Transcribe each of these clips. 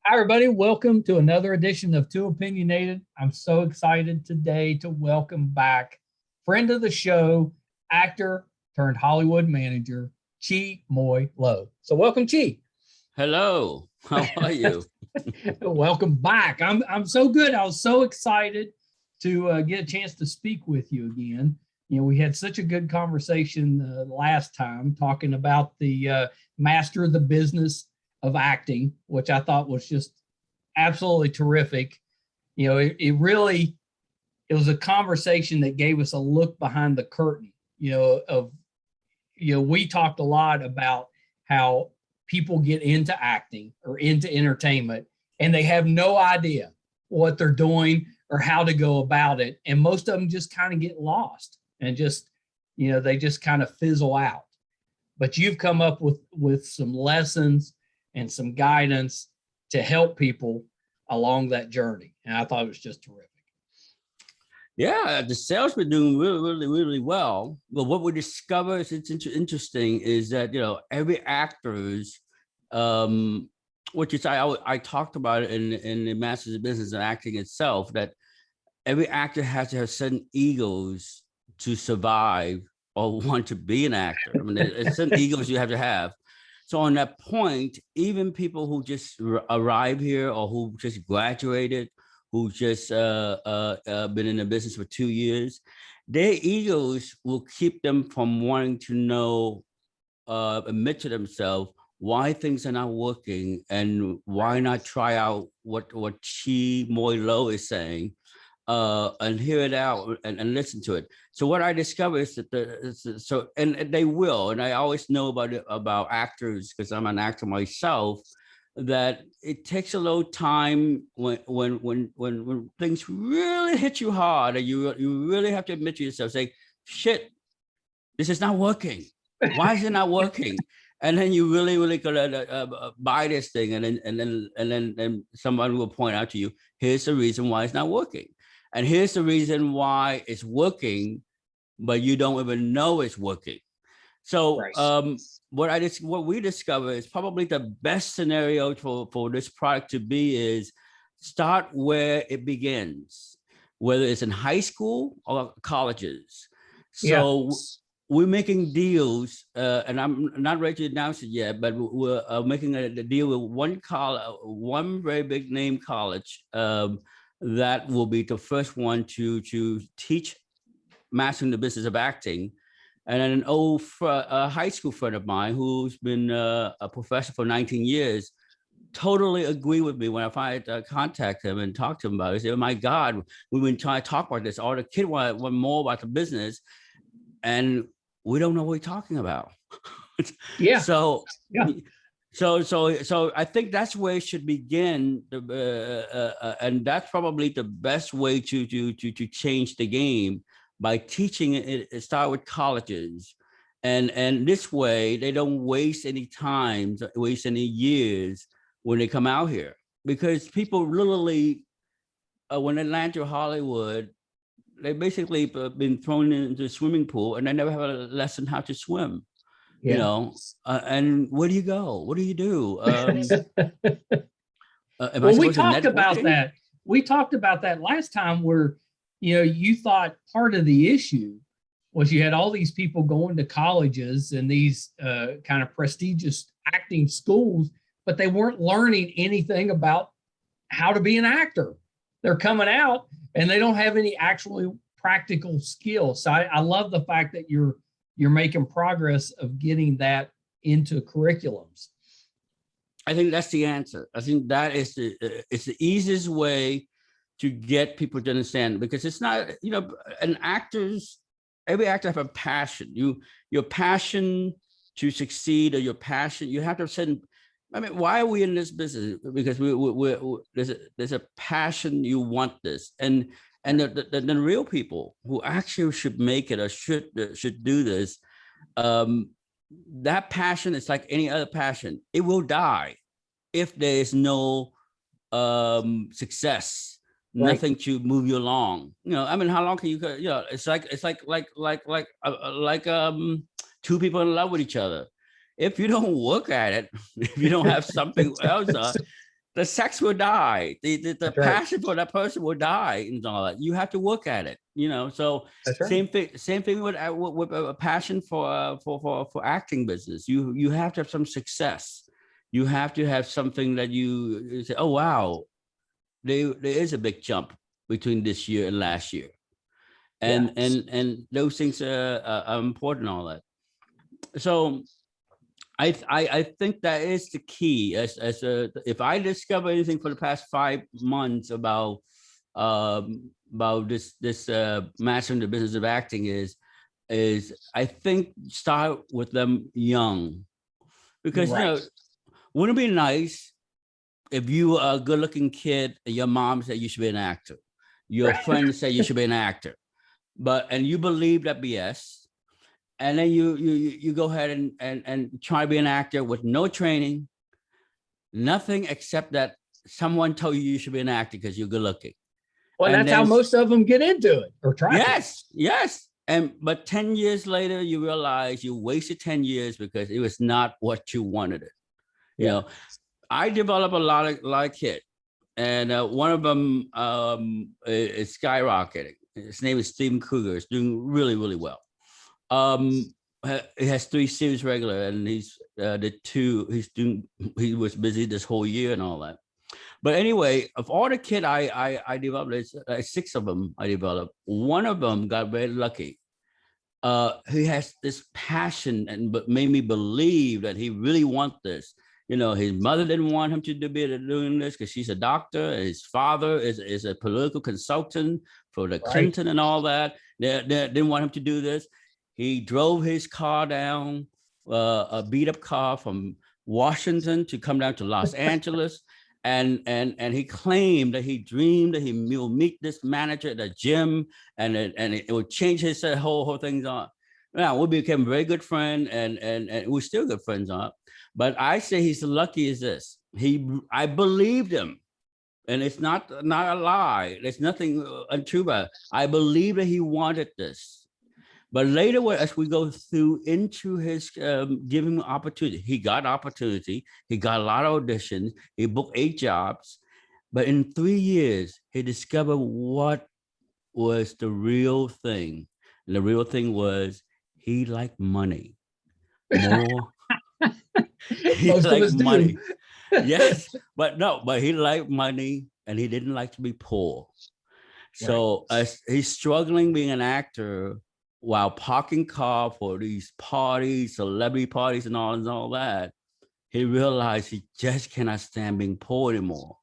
Hi, everybody. Welcome to another edition of Two Opinionated. I'm so excited today to welcome back friend of the show, actor turned Hollywood manager, Muoi Lo. So welcome, Chi. Hello, how are you? Welcome back. I'm so good. I was so excited to get a chance to speak with you again. You know, we had such a good conversation last time talking about the master of the business of acting, which I thought was just absolutely terrific. You know, it was a conversation that gave us a look behind the curtain, we talked a lot about how people get into acting or into entertainment and they have no idea what they're doing or how to go about it. And most of them just kind of get lost and they just kind of fizzle out. But you've come up with some lessons and some guidance to help people along that journey. And I thought it was just terrific. Yeah, the sales were doing really well. But what we discover is it's interesting is that, every actor's, which is I talked about it in the Masters of Business and Acting itself, that every actor has to have certain egos to survive or want to be an actor. I mean, there's certain egos you have to have. So on that point, even people who just arrive here or who just graduated, who just been in the business for 2 years, their egos will keep them from wanting to know, admit to themselves why things are not working and why not try out what Muoi Lo is saying, and hear it out and listen to it. So what I discovered is that and they will, and I always know about actors because I'm an actor myself, that it takes a little time when things really hit you hard and you really have to admit to yourself, say, shit, this is not working. Why is it not working? And then you really gotta buy this thing, and then someone will point out to you, here's the reason why it's not working, and here's the reason why it's working, but you don't even know it's working. So right. What we discover is probably the best scenario for this product to be is start where it begins, whether it's in high school or colleges. So we're making deals, and I'm not ready to announce it yet, but we're making a deal with one very big name college that will be the first one to teach mastering the business of acting. And an old high school friend of mine who's been a professor for 19 years totally agree with me when I finally contact him and talk to him about it. He said, oh my God, we've been trying to talk about this. All the kid want more about the business, and we don't know what we're talking about. Yeah. So I think that's where it should begin, and that's probably the best way to change the game, by teaching it. Start with colleges, and this way they don't waste any time, waste any years when they come out here, because people literally, when they land to Hollywood, they basically been thrown into the swimming pool and they never have a lesson how to swim. And where do you go? What do you do? Well, we talked about that. We talked about that last time, where you thought part of the issue was you had all these people going to colleges and these kind of prestigious acting schools, but they weren't learning anything about how to be an actor. They're coming out and they don't have any actually practical skills. So I love the fact that you're making progress of getting that into curriculums. I think that's the answer. I think that is it's the easiest way to get people to understand, because it's not, every actor have a passion. Your passion to succeed, or your passion, you have to send. I mean, why are we in this business? Because there's a passion. You want this, and the real people who actually should make it or should do this. That passion is like any other passion. It will die if there is no success. Right. Nothing to move you along. I mean, how long can you? It's like two people in love with each other. If you don't work at it, if you don't have something else, the sex will die. The That's passion for that person will die and all that. You have to work at it, So That's right. same thing with a passion for acting business. You have to have some success. You have to have something that you say, oh wow, there is a big jump between this year and last year, and those things are important. All that. So I think that is the key. If I discover anything for the past 5 months about this mastering the business of acting is I think start with them young, because wouldn't it be nice if you are a good-looking kid and your mom said you should be an actor, your friends say you should be an actor, and you believe that BS. And then you go ahead and try to be an actor with no training, nothing except that someone told you should be an actor because you're good looking. Well, and that's how most of them get into it or try. Yes. But 10 years later, you realize you wasted 10 years because it was not what you wanted it. You know, I developed a lot of kids, and one of them is skyrocketing. His name is Stephen Cougar. He's doing really, really well. He has 3 series regular, and he was busy this whole year and all that. But anyway, of all the kids I developed, 6 of them I developed. One of them got very lucky. He has this passion but made me believe that he really wants this. His mother didn't want him to be doing this because she's a doctor. His father is a political consultant for the Clinton and all that. They didn't want him to do this. He drove his car down, a beat up car from Washington to come down to Los Angeles. And he claimed that he dreamed that he will meet this manager at the gym and it would change his whole things on. Now, we became very good friends and we're still good friends on. But I say he's lucky as this. I believed him. And it's not a lie. There's nothing untrue about it. I believe that he wanted this. But later, as we go through into his giving him opportunity, he got opportunity. He got a lot of auditions. He booked 8 jobs. But in 3 years, he discovered what was the real thing. And the real thing was he liked money more. He liked money. Yes, but he liked money and he didn't like to be poor. So as he's struggling being an actor, while parking car for these parties, celebrity parties and all that, he realized he just cannot stand being poor anymore.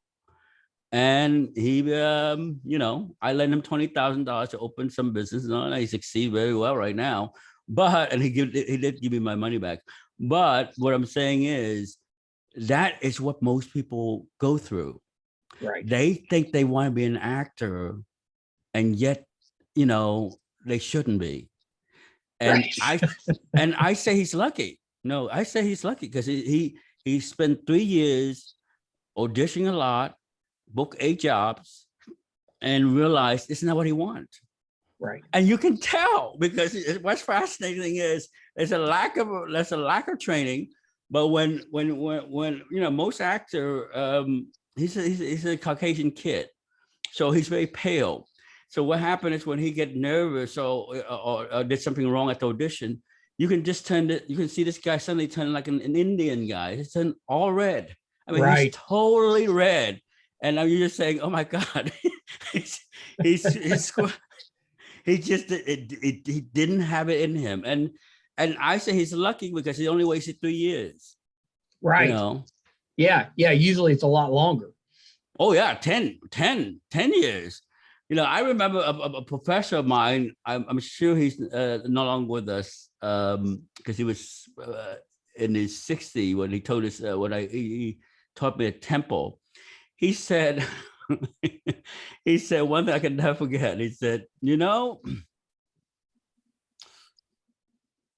And he, I lent him $20,000 to open some business, and he succeeds very well right now. And he did give me my money back. But what I'm saying is, that is what most people go through. Right. They think they want to be an actor, and yet, they shouldn't be. And I say he's lucky. No, I say he's lucky because he spent 3 years auditioning a lot, booked 8 jobs, and realized it's not what he wants. Right. And you can tell, because what's fascinating is there's a lack of training. But when most actor, he's a Caucasian kid, so he's very pale. So what happened is when he get nervous or did something wrong at the audition, you can just you can see this guy suddenly turn like an Indian guy. He's turned all red. I mean, he's totally red. And now you're just saying, oh my God, he didn't have it in him. And I say he's lucky because he only wasted 3 years. Right. Yeah. Usually it's a lot longer. Oh yeah. 10 years. I remember a professor of mine. I'm sure he's no longer with us because he was in his 60s when he told us he taught me at Temple. He said, one thing I can never forget. He said,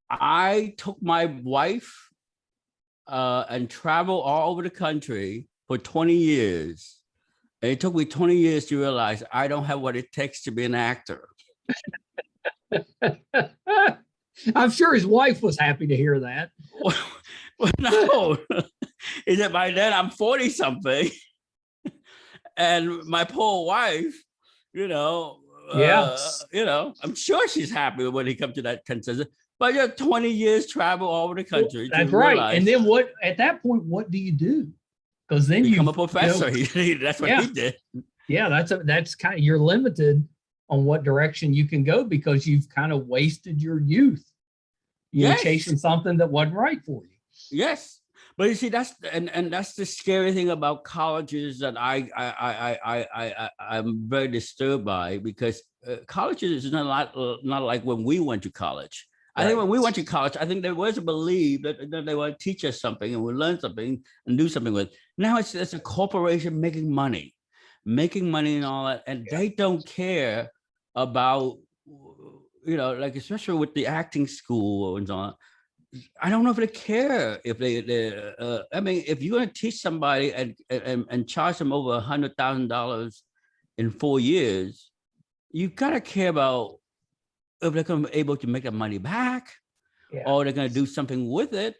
I took my wife and traveled all over the country for 20 years. And it took me 20 years to realize I don't have what it takes to be an actor. I'm sure his wife was happy to hear that. Well, no. He said, by then I'm 40 something. And my poor wife, Yeah. I'm sure she's happy when he comes to that consensus. But 20 years travel all over the country That's to right. realize. And then what? At that point, what do you do? Because then become you a professor. That's what he did. Yeah, that's kind of, you're limited on what direction you can go because you've kind of wasted your youth, chasing something that wasn't right for you. Yes. But you see, that's the scary thing about colleges that I'm very disturbed by, because colleges is not like when we went to college. I think when we went to college, I think there was a belief that they want to teach us something and we learn something and do something with. Now it's a corporation making money and all that, and they don't care about, like especially with the acting school and so on. I don't know if they care if I mean, if you're going to teach somebody and charge them over $100,000 in 4 years, you got to care about if they're going to be able to make that money back, or they're going to do something with it.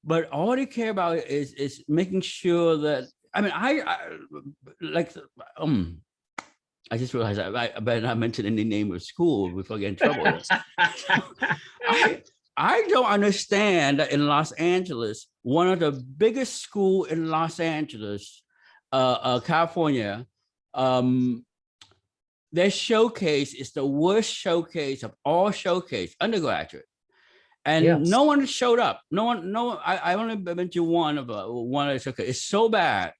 But all they care about is making sure that, I mean, I just realized I better not mention any name of school before I get in trouble. I don't understand that in Los Angeles, one of the biggest school in Los Angeles, California, their showcase is the worst showcase of all showcase, undergraduate. And no one showed up. No one. I only been to one of the showcase. It's so bad.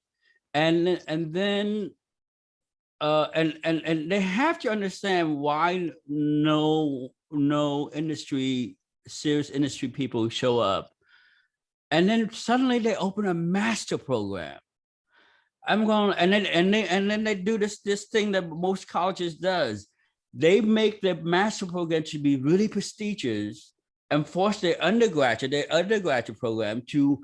And then they have to understand why no serious industry people show up. And then suddenly they open a master program. I'm going, and then they do this thing that most colleges does. They make their master program to be really prestigious and force their undergraduate program to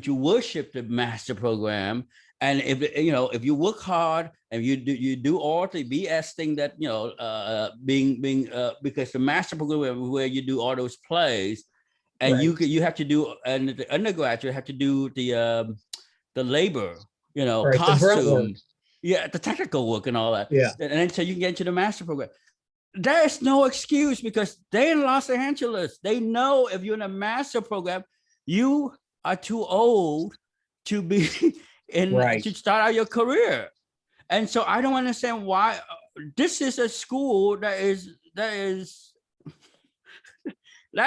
worship the master program. And if you work hard and you do all the BS thing that because the master program where you do all those plays, and you have to do, and the undergraduate have to do the labor, costume, the technical work and all that. And then so you can get into the master program. There is no excuse, because they're in Los Angeles. They know if you're in a master program, you are too old to be to start out your career. And so I don't understand why this is a school that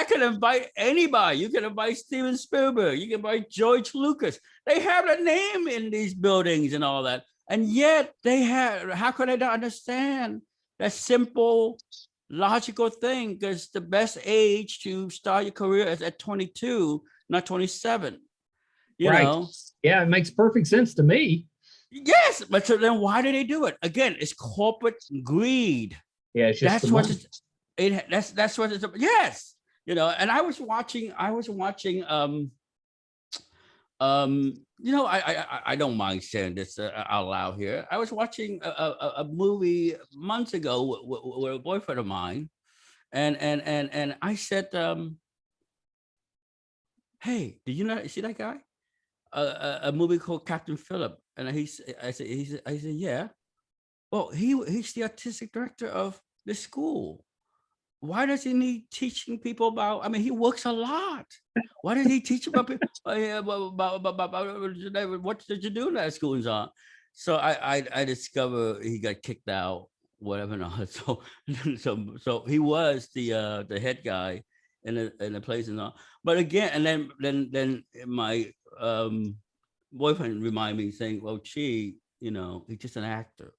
can invite anybody. You can invite Steven Spielberg. You can invite George Lucas. They have a name in these buildings and all that. And yet how could I not understand that simple, logical thing? Because the best age to start your career is at 22, not 27. You know? Yeah, it makes perfect sense to me. Yes, but so then why do they do it? Again, it's corporate greed. Yeah, it's just that's what it's. Yes, And I was watching. I don't mind saying this out loud here. I was watching a movie months ago with a boyfriend of mine, and I said, "Hey, did you see that guy? A movie called Captain Phillip." And I said, "Yeah. Well, he's the artistic director of the school. Why does he need teaching people about? I mean, he works a lot. Why does he teach about what did you do in that school and so on?" So I discovered he got kicked out, whatever. Not. So he was the head guy in the place and all. But again, and then my boyfriend reminded me, saying, "Well, gee, he's just an actor."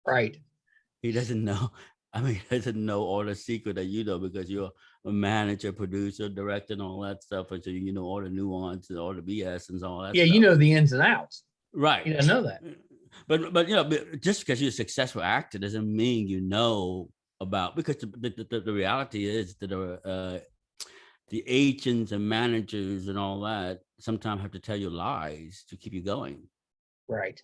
Right. He doesn't know. I mean, he doesn't know all the secret that you know, because you're a manager, producer, director, and all that stuff. And so you know all the nuance and all the BS and all that. Yeah, stuff. You know the ins and outs. Right. You don't know that. But just because you're a successful actor doesn't mean you know about, because the reality is that the agents and managers and all that sometimes have to tell you lies to keep you going. Right.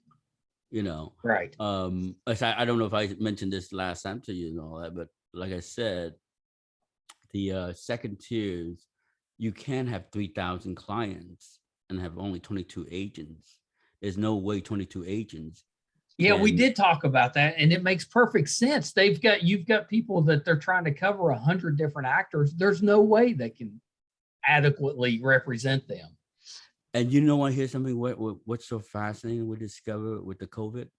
Right. I don't know if I mentioned this last time to you and all that, but like I said, the second tiers, you can have 3,000 clients and have only 22 agents. there's no way 22 agents. Yeah, we did talk about that, and it makes perfect sense. You've got people that they're trying to cover 100 different actors. There's no way they can adequately represent them. And you know what? Here's something. What's so fascinating we discovered with the COVID,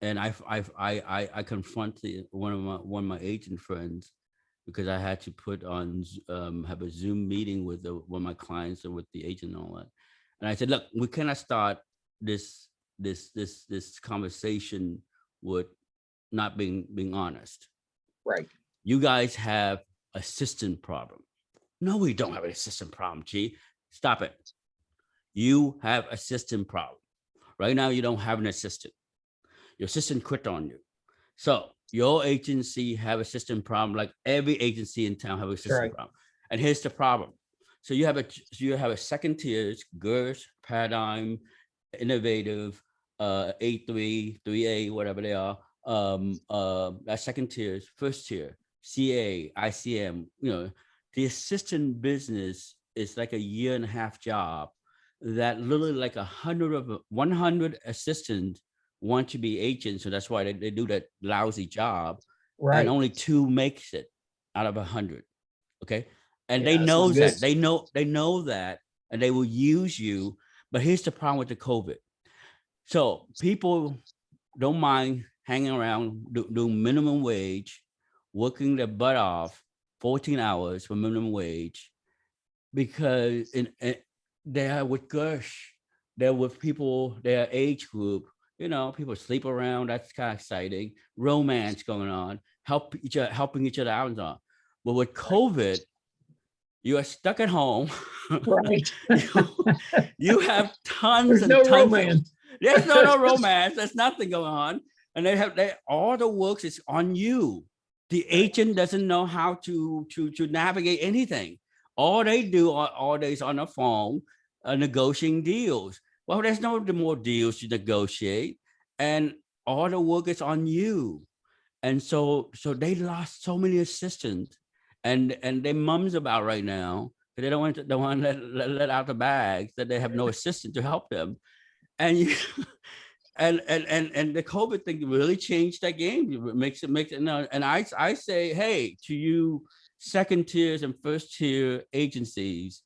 and I confronted one of my agent friends because I had to put on have a Zoom meeting with one of my clients and with the agent and all that, and I said, look, we cannot start this conversation with not being honest. Right. You guys have a system problem. No, we don't have a system problem, G. Stop it. You have a system problem. Right now, you don't have an assistant. Your assistant quit on you. So your agency have a system problem, like every agency in town have a system problem. And here's the problem. So you have a second tier, GERS, Paradigm, Innovative, A3, 3A, whatever they are. That second tier, first tier, CA, ICM. The assistant business is like a 1.5-year job that literally like 100 assistants want to be agents. So that's why they do that lousy job. Right. And only 2 makes it out of 100. Okay. And they know that. They know that, and they will use you. But here's the problem with the COVID. So people don't mind hanging around, doing minimum wage, working their butt off 14 hours for minimum wage, because they're with Gersh, they're with people, their age group, people sleep around. That's kind of exciting. Romance going on, helping each other out. But with COVID, you are stuck at home. Right. you have tons There's and no tons romance. There's no romance. There's nothing going on. And all the work is on you. The agent doesn't know how to navigate anything. All they do all day is on the phone negotiating deals. Well, there's no more deals to negotiate, and all the work is on you. And so they lost so many assistants, and their mums about right now, because they don't want to let out the bags that they have no assistant to help them. And you and the COVID thing really changed that game. It makes it and I say, hey, to you second tiers and first tier agencies,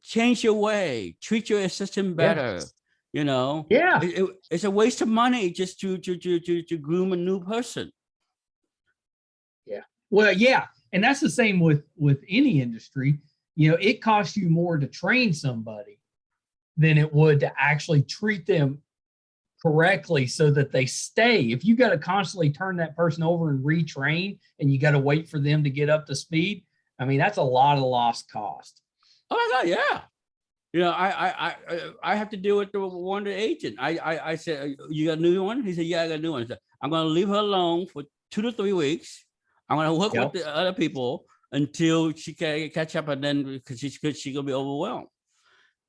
change your way, treat your assistant better. Yeah. It's a waste of money just to groom a new person. Yeah. Well, yeah. And that's the same with any industry. It costs you more to train somebody than it would to actually treat them correctly so that they stay. If you got to constantly turn that person over and retrain, and you got to wait for them to get up to speed, I mean, that's a lot of lost cost. Oh my God, yeah. I have to deal with one of the agent. I said, you got a new one? He said, yeah, I got a new one. I said, I'm going to leave her alone for 2 to 3 weeks. I'm going to work with the other people until she can catch up, and then because she's going to be overwhelmed.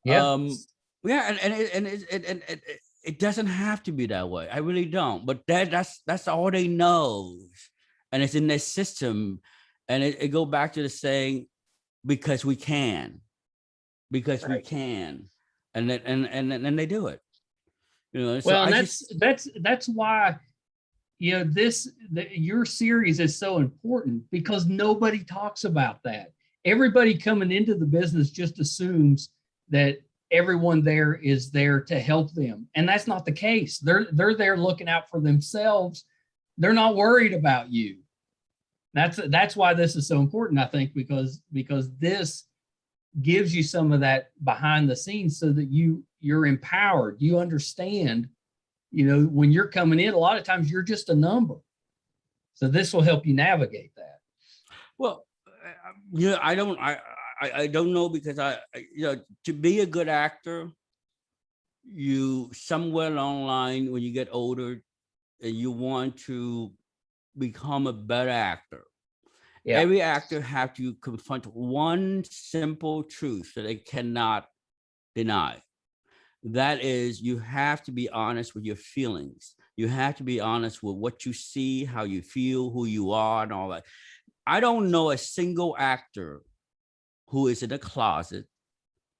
Yeah. And it doesn't have to be that way. I really don't. But that's all they know, and it's in their system. And it go back to the saying, because we can, we can, and then they do it. Well, and that's why your series is so important, because nobody talks about that. Everybody coming into the business just assumes that everyone there is there to help them, and that's not the case. They're there looking out for themselves. They're not worried about you. That's why this is so important, I think, because this gives you some of that behind the scenes, so that you're empowered. You understand, when you're coming in, a lot of times you're just a number. So this will help you navigate that. Well, I don't know, because to be a good actor, you somewhere along the line, when you get older and you want to become a better actor, every actor have to confront one simple truth that they cannot deny. That is, you have to be honest with your feelings. You have to be honest with what you see, how you feel, who you are, and all that. I don't know a single actor who is in a closet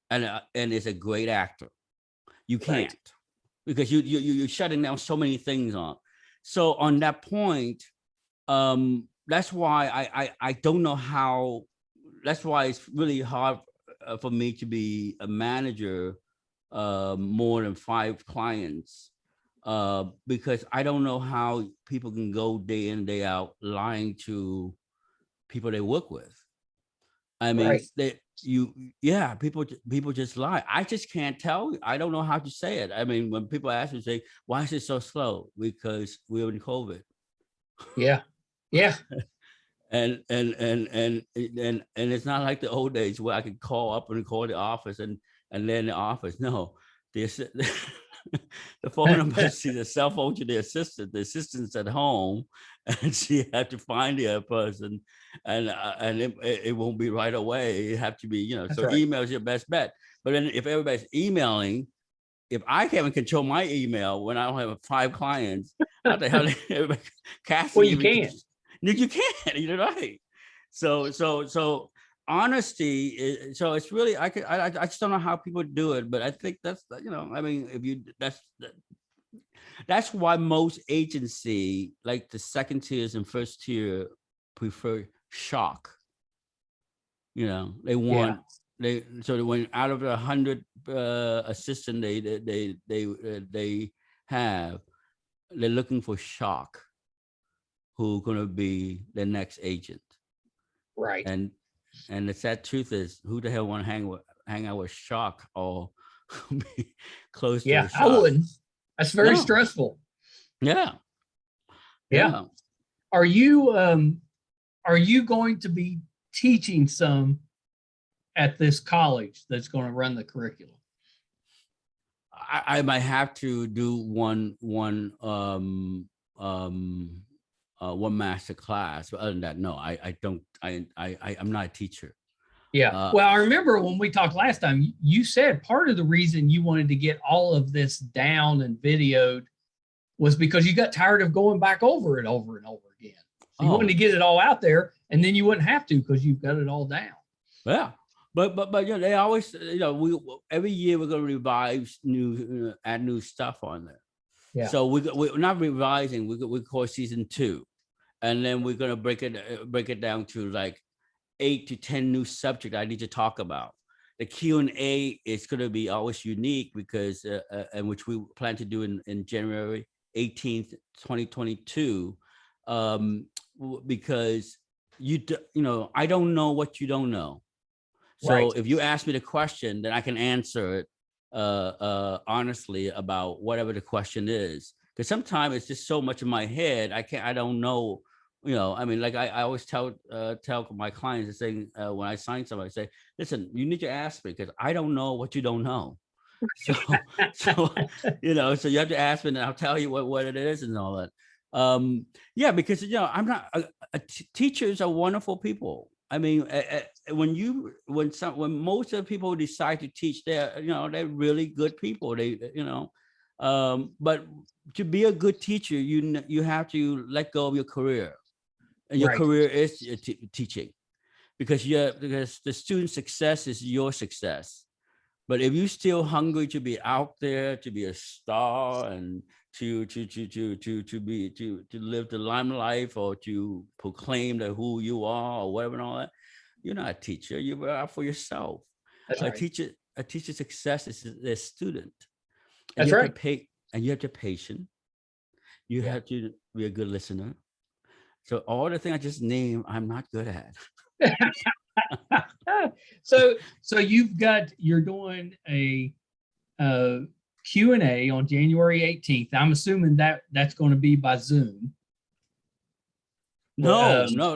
and is a great actor. You can't. because you're shutting down so many things on. So on that point, that's why I don't know how. That's why it's really hard for me to be a manager more than 5 clients, because I don't know how people can go day in, day out lying to people they work with. I mean, people just lie. I just can't tell you. I don't know how to say it. I mean, when people ask me, say, why is it so slow? Because we're in COVID. Yeah. And it's not like the old days where I could call up and call the office and then the office. No, the phone number, see the cell phone to the assistant's at home, and she had to find the other person, and it won't be right away. It have to be, so right. Email is your best bet. But then if everybody's emailing, if I can't control my email when I don't have 5 clients, how the hell everybody casting? Well, you can. You can't, you're right. So honesty is, so it's really, I just don't know how people do it, but I think that's, I mean, that's why most agency, like the second tiers and first tier, prefer shock. They want, so when out of the 100 assistant they have, they're looking for shock, who's going to be the next agent. Right. And the sad truth is, who the hell want to hang out with shock or be close to a shock? I wouldn't. That's very stressful. Yeah. Are you going to be teaching some at this college that's going to run the curriculum? I might have to do one master class, but other than that, no, I don't. I'm not a teacher. Yeah. Well, I remember when we talked last time, you said part of the reason you wanted to get all of this down and videoed was because you got tired of going back over it over and over again. So you wanted to get it all out there, and then you wouldn't have to because you've got it all down. Yeah. But they always, we every year we're going to revise add new stuff on there. Yeah. So we're not revising. We call season 2, and then we're going to break it down to like 8 to 10 new subjects I need to talk about. The Q&A is going to be always unique because, and which we plan to do in January 18th, 2022, because I don't know what you don't know. So if you ask me the question, then I can answer it honestly about whatever the question is. Because sometimes it's just so much in my head, I don't know. I mean, like I always tell my clients, saying when I sign somebody, I say, listen, you need to ask me because I don't know what you don't know. So so you have to ask me and I'll tell you what it is and all that. Because I'm not teachers are wonderful people. I mean, when most of the people decide to teach, they're really good people. But to be a good teacher, you have to let go of your career, and your career is teaching, because the student success is your success. But if you're still hungry to be out there, to be a star, and to live the limelight, or to proclaim that who you are or whatever and all that, you're not a teacher. You're out for yourself. That's right. A teacher's success is their student. And that's right. And you have to be patient. You have to be a good listener. So all the things I just named, I'm not good at. So you're doing a Q&A on January 18th. I'm assuming that's going to be by Zoom. No. So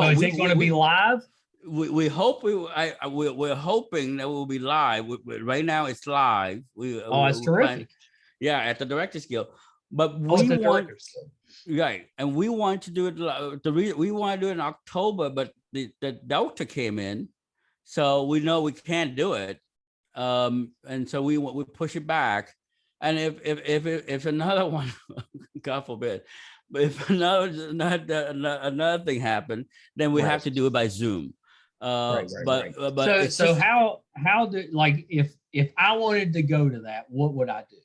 is it going to be live? We hope we're hoping that we'll be live. Right now it's live. That's terrific. At the Directors Guild. But and we want to do it. We want to do it in October, but the Delta came in, so we know we can't do it, and so we push it back. And if another one, God forbid, but if another thing happened, then we have to do it by Zoom. But so how do, like, if I wanted to go to that, what would I do?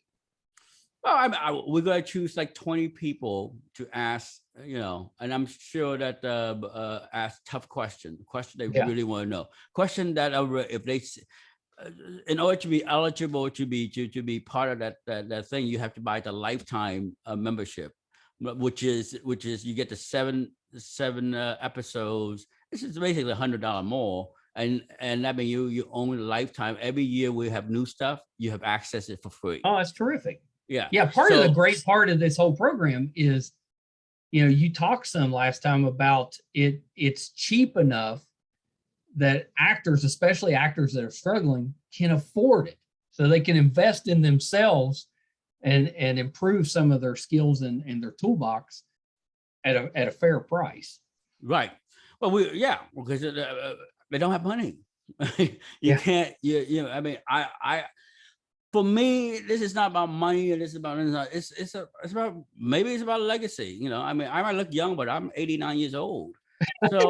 we're going to choose like 20 people to ask, and I'm sure that ask tough question they really want to know. Question that if they, in order to be eligible to be part of that thing, you have to buy the lifetime membership, which is you get the seven episodes. This is basically $100 more. And that means you own a lifetime. Every year we have new stuff. You have access to it for free. Oh, that's terrific. Yeah. Yeah. Part of the great part of this whole program is, you talked some last time about it. It's cheap enough that actors, especially actors that are struggling, can afford it. So they can invest in themselves and improve some of their skills in their toolbox at a fair price. Right. Well, because they don't have money. You can't. I mean, for me, this is not about money. It's about it's about legacy. I mean, I might look young, but I'm 89 years old. So you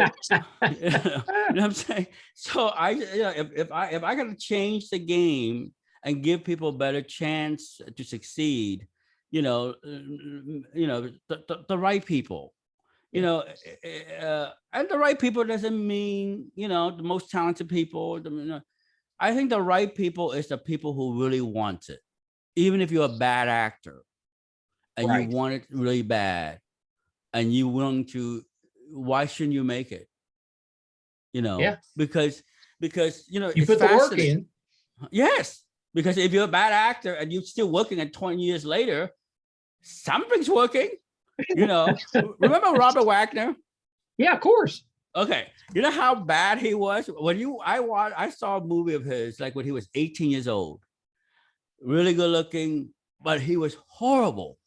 know what I'm saying. So if I got to change the game and give people a better chance to succeed, the right people. And the right people doesn't mean the most talented people. I think the right people is the people who really want it, even if you're a bad actor and you want it really bad, and you willing to. Why shouldn't you make it? Because you put the work in. Yes, because if you're a bad actor and you're still working at 20 years later, something's working. Remember Robert Wagner? Yeah, of course. Okay, you know how bad he was I saw a movie of his like when he was 18 years old, really good looking, but he was horrible.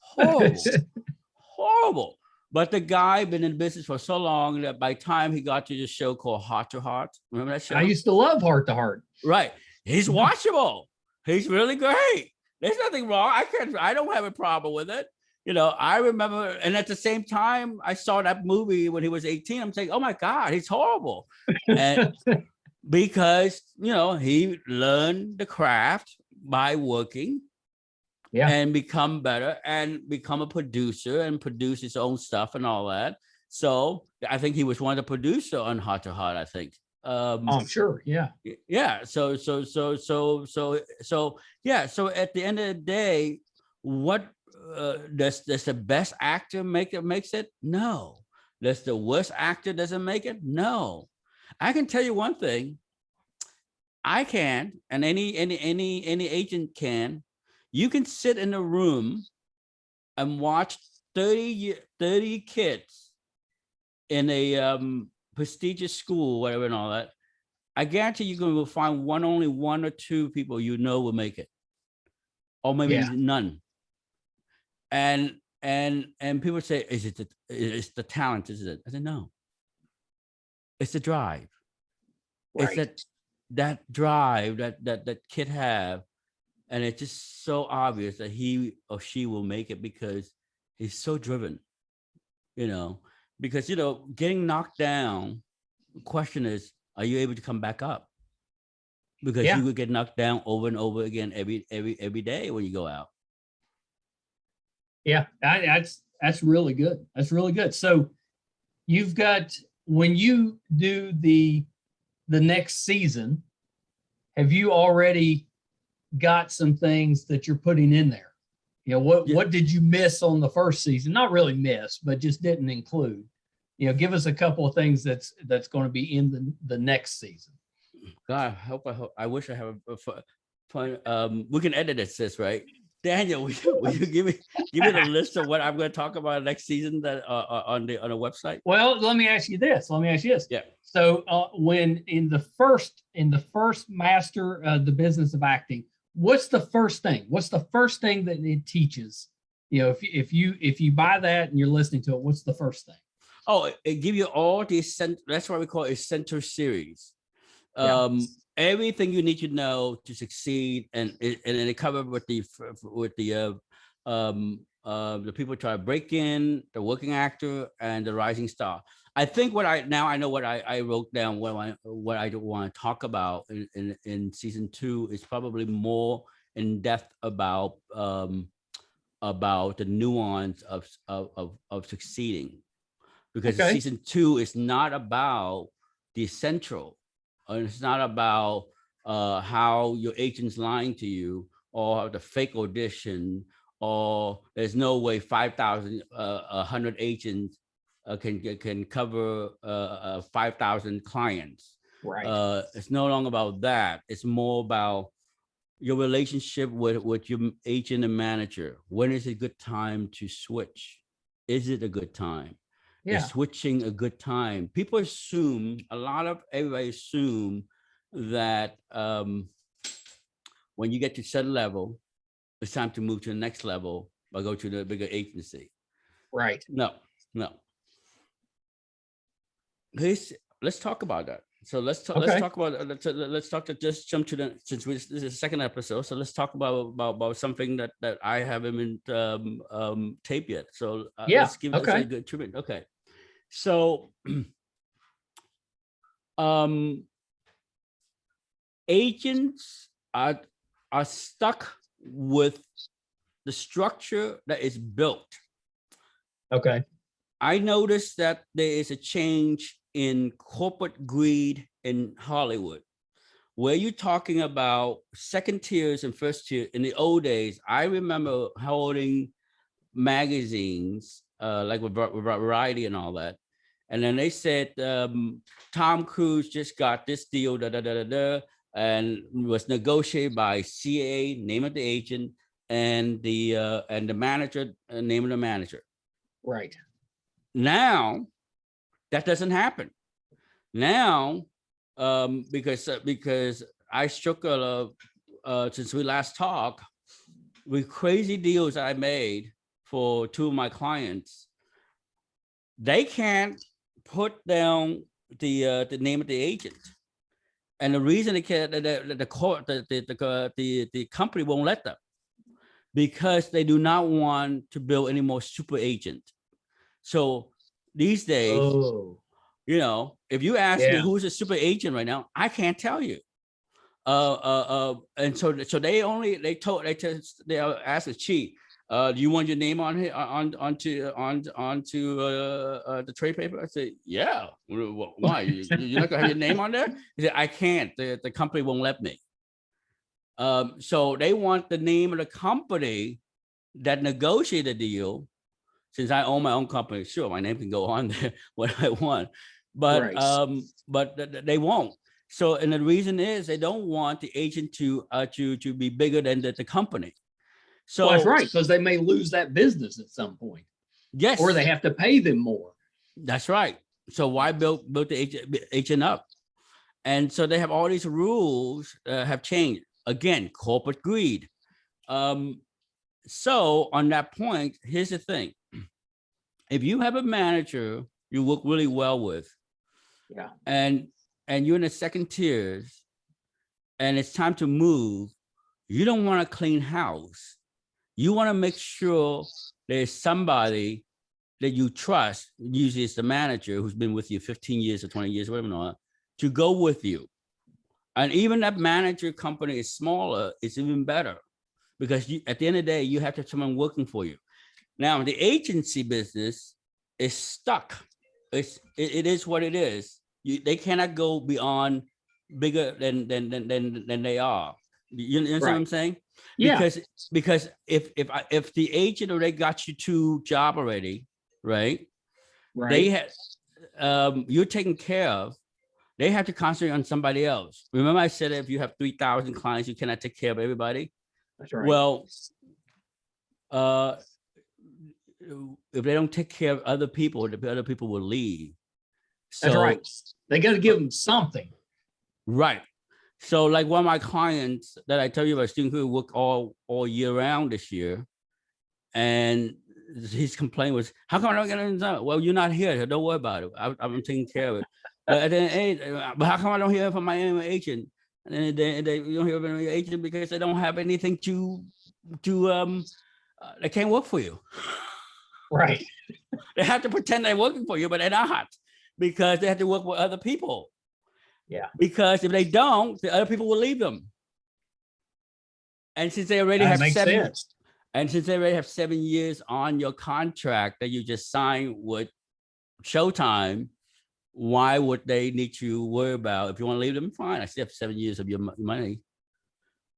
But the guy been in business for so long that by the time he got to this show called Heart to Heart, remember that show? I used to love Heart to Heart. Right, he's watchable. He's really great. There's nothing wrong. I don't have a problem with it. I remember, and at the same time, I saw that movie when he was 18. I'm saying, oh my God, he's horrible. And because, he learned the craft by working and become better and become a producer and produce his own stuff and all that. So I think he was one of the producers on Heart to Heart, I think. I'm sure. Yeah. Yeah. So at the end of the day, what, does the best actor makes it? No. Does the worst actor doesn't make it? No. I can tell you one thing. I can, and any agent can. You can sit in a room and watch 30 kids in a prestigious school, whatever, and all that. I guarantee you're going to find only one or two people will make it, or maybe none. And people say, it's the talent, is it? I said, no. It's the drive. Right. It's that drive that kid have. And it's just so obvious that he or she will make it because he's so driven, because, getting knocked down, the question is, are you able to come back up? Because you would get knocked down over and over again every day when you go out. Yeah, that's really good. That's really good. So you've got, when you do the next season, have you already got some things that you're putting in there? What did you miss on the first season? Not really miss, but just didn't include. Give us a couple of things that's going to be in the next season. God, I wish I have a fun. We can edit it, sis, right? Daniel, will you give me the list of what I'm going to talk about next season that on the website? Well, let me ask you this. Yeah. So when in the first master the business of acting, what's the first thing? What's the first thing that it teaches? If you buy that and you're listening to it, what's the first thing? Oh, it give you all the that's why we call it a center series. Everything you need to know to succeed, and it covered with the people try to break in, the working actor, and the rising star. I think I know what I wrote down. What I want to talk about in season 2 is probably more in depth about about the nuance of succeeding, because Okay. season 2 is not about the essential, and it's not about how your agent's lying to you, or the fake audition, or there's no way 100 agents can cover 5,000 clients. Right. It's no longer about that. It's more about your relationship with your agent and manager. When is a good time to switch? Is it a good time? Yeah. Is switching a good time? People assume, everybody assume that when you get to a certain level, it's time to move to the next level or go to the bigger agency. Right. No. Let's talk about that. So let's talk about just jump to the, since this is the second episode. So let's talk about something that I haven't taped yet. So let's give this a good treatment. Okay. So agents are stuck with the structure that is built. Okay. I noticed that there is a change in corporate greed in Hollywood, where you're talking about second tiers and first tier. In the old days, I remember holding magazines like with Variety and all that, and then they said Tom Cruise just got this deal, and was negotiated by CA, name of the agent, and the manager, name of the manager. Right. Now that doesn't happen. Now, because I struck since we last talked, with crazy deals I made for 2 of my clients, they can't put down the name of the agent, and the reason they can't, the company won't let them, because they do not want to build any more super agent. So these days, if you ask me who's a super agent right now, I can't tell you. And so they asked the chief, do you want your name on here onto the trade paper? I said, yeah. Why? You're not gonna have your name on there? He said, I can't. The company won't let me. So they want the name of the company that negotiated the deal. Since I own my own company, sure, my name can go on there when I want, but they won't. So, and the reason is they don't want the agent to be bigger than the company. So that's right, because they may lose that business at some point. Yes, or they have to pay them more. That's right. So why build the agent up? And so they have all these rules have changed. Again, corporate greed. So on that point, here's the thing. If you have a manager you work really well with, and you're in the second tiers, and it's time to move, you don't want to clean house. You want to make sure there's somebody that you trust, usually it's the manager who's been with you 15 years or 20 years, whatever not, to go with you. And even that manager company is smaller, it's even better, because at the end of the day, you have to have someone working for you. Now, the agency business is stuck. It is what it is. They cannot go beyond bigger than they are. You understand what I'm saying? Yeah. Because if the agent already got you to job already, right? They had you're taken care of. They have to concentrate on somebody else. Remember, I said if you have 3,000 clients, you cannot take care of everybody. That's right. Well, if they don't take care of other people, the other people will leave. So, that's right. They got to give them something. Right. So, like one of my clients that I tell you about, student who work all year round this year, and his complaint was, "How come I don't get anything?" Well, you're not here. So don't worry about it. I'm taking care of it. But but how come I don't hear from my agent? And they don't hear from your agent because they don't have anything to they can't work for you. Right. They have to pretend they're working for you, but they're not, because they have to work with other people. Yeah. Because if they don't, the other people will leave them. And since they already have And since they already have 7 years on your contract that you just signed with Showtime, why would they need to worry about? If you want to leave them, fine. I still have 7 years of your money.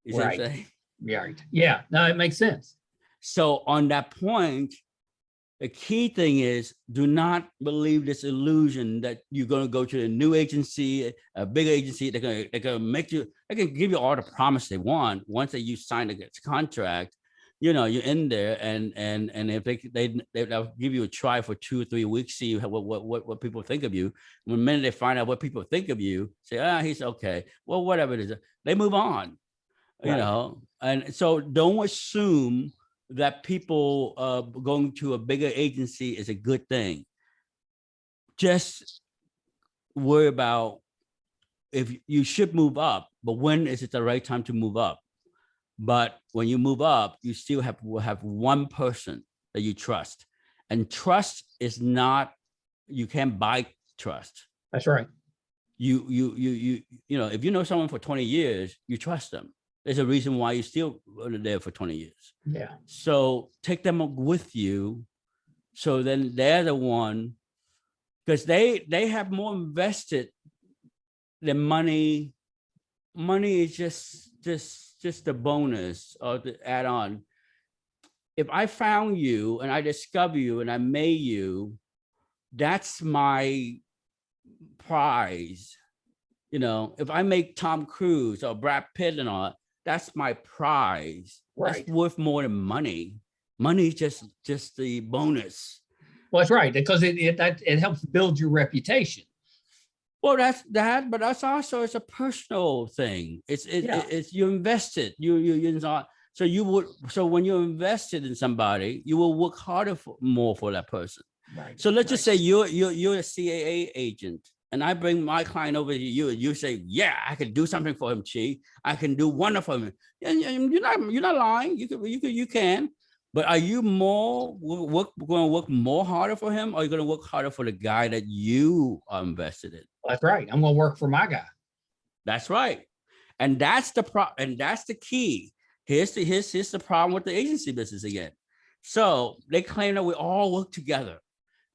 You see what I'm saying? Right. Yeah. No, it makes sense. So on that point, the key thing is, do not believe this illusion that you're going to go to a new agency, a big agency. They're gonna make you. They can give you all the promise they want once that you sign the contract. You know, you're in there, and if they'll give you a try for 2 or 3 weeks, see what people think of you. When the minute they find out what people think of you, say, he's okay. Well, whatever it is, they move on. Right. You know, and so don't assume that people going to a bigger agency is a good thing. Just worry about if you should move up, but when is it the right time to move up? But when you move up, you still will have one person that you trust, and trust is not, you can't buy trust. That's right. You know, if you know someone for 20 years, you trust them. There's a reason why you're still there for 20 years. Yeah. So take them with you. So then they're the one, because they have more invested than money. Money is just a bonus or the add on. If I found you and I discover you and I made you, that's my prize. You know, if I make Tom Cruise or Brad Pitt and all, that's my prize. Right. That's worth more than money. Money is just the bonus. Well, that's right, because it helps build your reputation. Well, that's that, but that's also, it's a personal thing. It's you invested. So when you're invested in somebody, you will work harder more for that person. Right. So let's just say you're a CAA agent, and I bring my client over to you, and you say, "Yeah, I can do something for him, Chi. I can do wonderful for him." And you're not lying. You can. But are you going to work more harder for him, or are you going to work harder for the guy that you are invested in? That's right. I'm going to work for my guy. That's right, and that's the key. Here's the problem with the agency business again. So they claim that we all work together.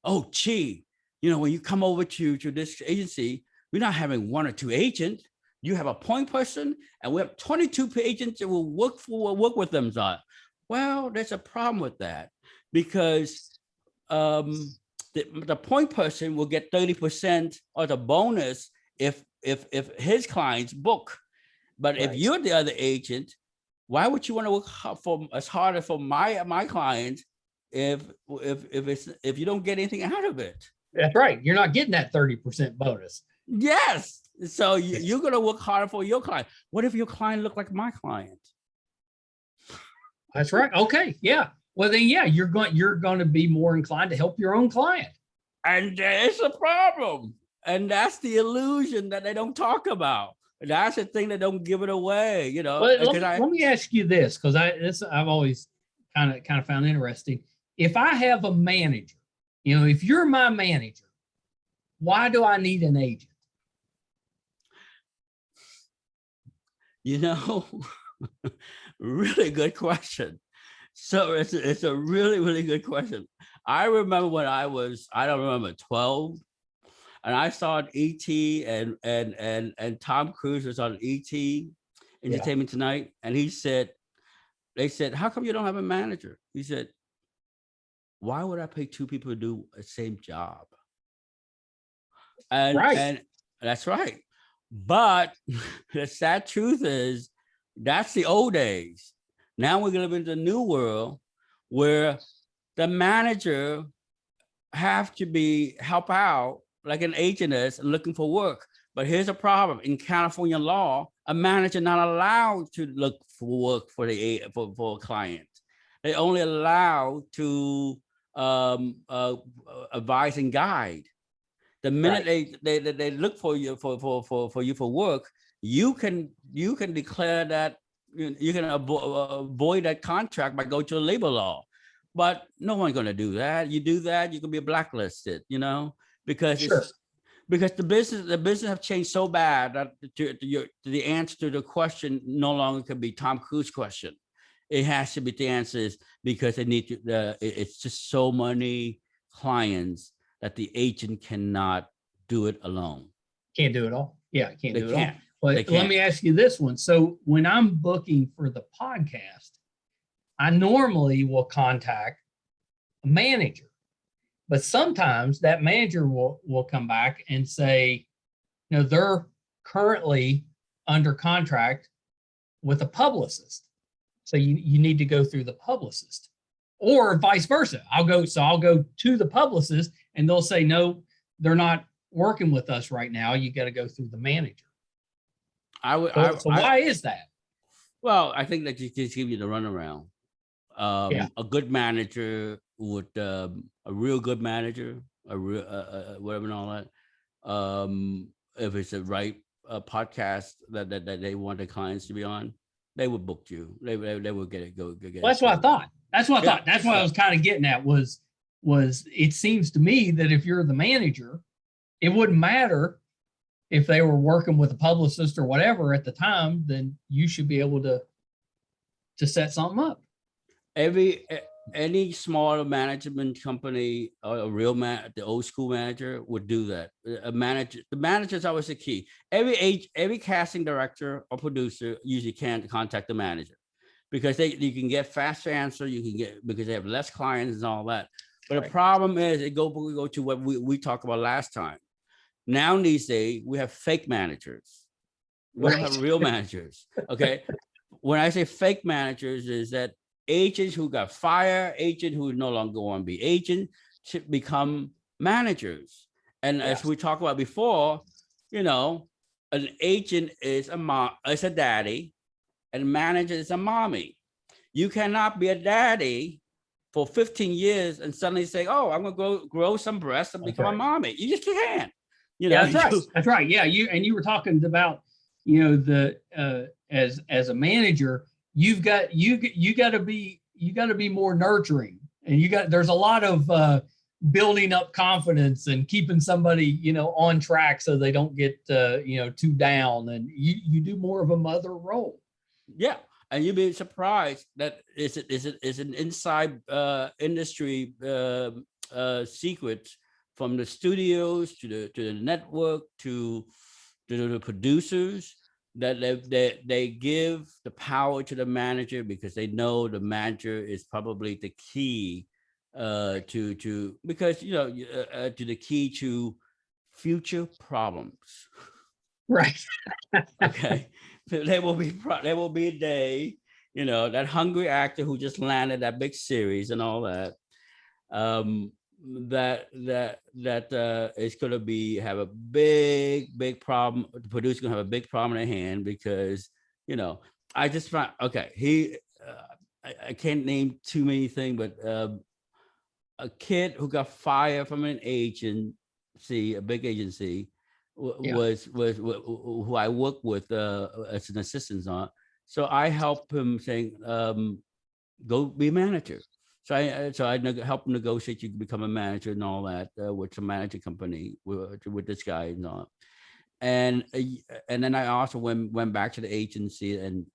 Oh, Chi, when you come over to this agency, we're not having 1 or 2 agents. You have a point person, and we have 22 agents that will work with them. Well, there's a problem with that, because the point person will get 30% of the bonus if his clients book. But right. If you're the other agent, why would you want to work as hard for my client if you don't get anything out of it? That's right. You're not getting that 30% bonus. Yes. So you're going to work harder for your client. What if your client look like my client? That's right. Okay. Yeah. Well, then, yeah, you're going to be more inclined to help your own client. And it's a problem. And that's the illusion that they don't talk about. That's the thing that don't give it away, Well, let me ask you this, because I've always kind of found interesting. If I have a manager, if you're my manager, why do I need an agent? Really good question. So it's a really, really good question. I remember when I don't remember, 12, and I saw E.T. and Tom Cruise was on E.T. Entertainment Tonight, and they said, "How come you don't have a manager?" He said, "Why would I pay 2 people to do the same job?" And that's right. But the sad truth is, that's the old days. Now we're going to live in the new world where the manager have to help out like an agent is looking for work. But here's a problem. In California law, a manager not allowed to look for work for a client. They only allowed to advise and guide. The minute they look for you for work, you can declare that you can avoid that contract by going to a labor law. But no one's going to do that. You do that, you can be blacklisted, because because the business have changed so bad that the answer to the question no longer can be Tom Cruise question. It has to be the answers because they need to. It's just so many clients that the agent cannot do it alone. Can't do it all. Yeah, can't do it all. But let me ask you this one. So when I'm booking for the podcast, I normally will contact a manager, but sometimes that manager will come back and say, they're currently under contract with a publicist. So you need to go through the publicist, or vice versa. I'll go to the publicist and they'll say, no, they're not working with us right now. You got to go through the manager. Why is that? Well, I think that just give you the runaround. A good manager would, a real good manager, a real whatever and all that. If it's the right podcast that they want the clients to be on, they would book you. They would get it. Go get it. That's what I thought. That's what I was kind of getting at was it seems to me that if you're the manager, it wouldn't matter if they were working with a publicist or whatever at the time, then you should be able to set something up. Any smaller management company or the old school manager would do that. The manager is always the key. Every casting director or producer usually can't contact the manager because you can get faster answer. You can get because they have less clients and all that. But the problem is we go to what we talked about last time. Now these days we have fake managers. We don't have real managers. Okay. When I say fake managers, is that agents who got fired, agent who no longer want to be agent, should become managers. And as we talked about before, an agent is a daddy, and a manager is a mommy. You cannot be a daddy for 15 years and suddenly say, "Oh, I'm gonna grow some breasts and become a mommy." You just can't. That's right. That's right. Yeah, you were talking about as a manager. You've got to be more nurturing, and there's a lot of building up confidence and keeping somebody on track so they don't get too down, and you do more of a mother role. Yeah, and you'd be surprised that it's an inside industry secret from the studios to the network to the producers. That they give the power to the manager because they know the manager is probably the key to the key to future problems. Right. Okay. There will be a day, that hungry actor who just landed that big series and all that. That is going to have a big problem. The producer's going to have a big problem in their hand because I just found I can't name too many things, but a kid who got fired from an agency, a big agency, was who I worked with as an assistant on. So I helped him saying, go be a manager. So I helped him negotiate you become a manager and all that with some management company with this guy and all. And then I also went back to the agency and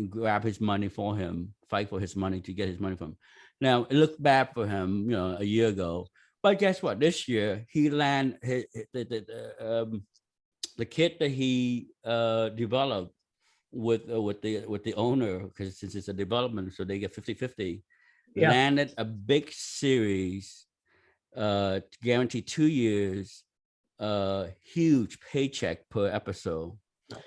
grab his money for him, fight for his money to get his money from him. Now it looked bad for him, a year ago. But guess what? This year he landed the kit that he developed with the owner, because since it's a development, so they get 50-50. Landed a big series, guaranteed 2 years, huge paycheck per episode.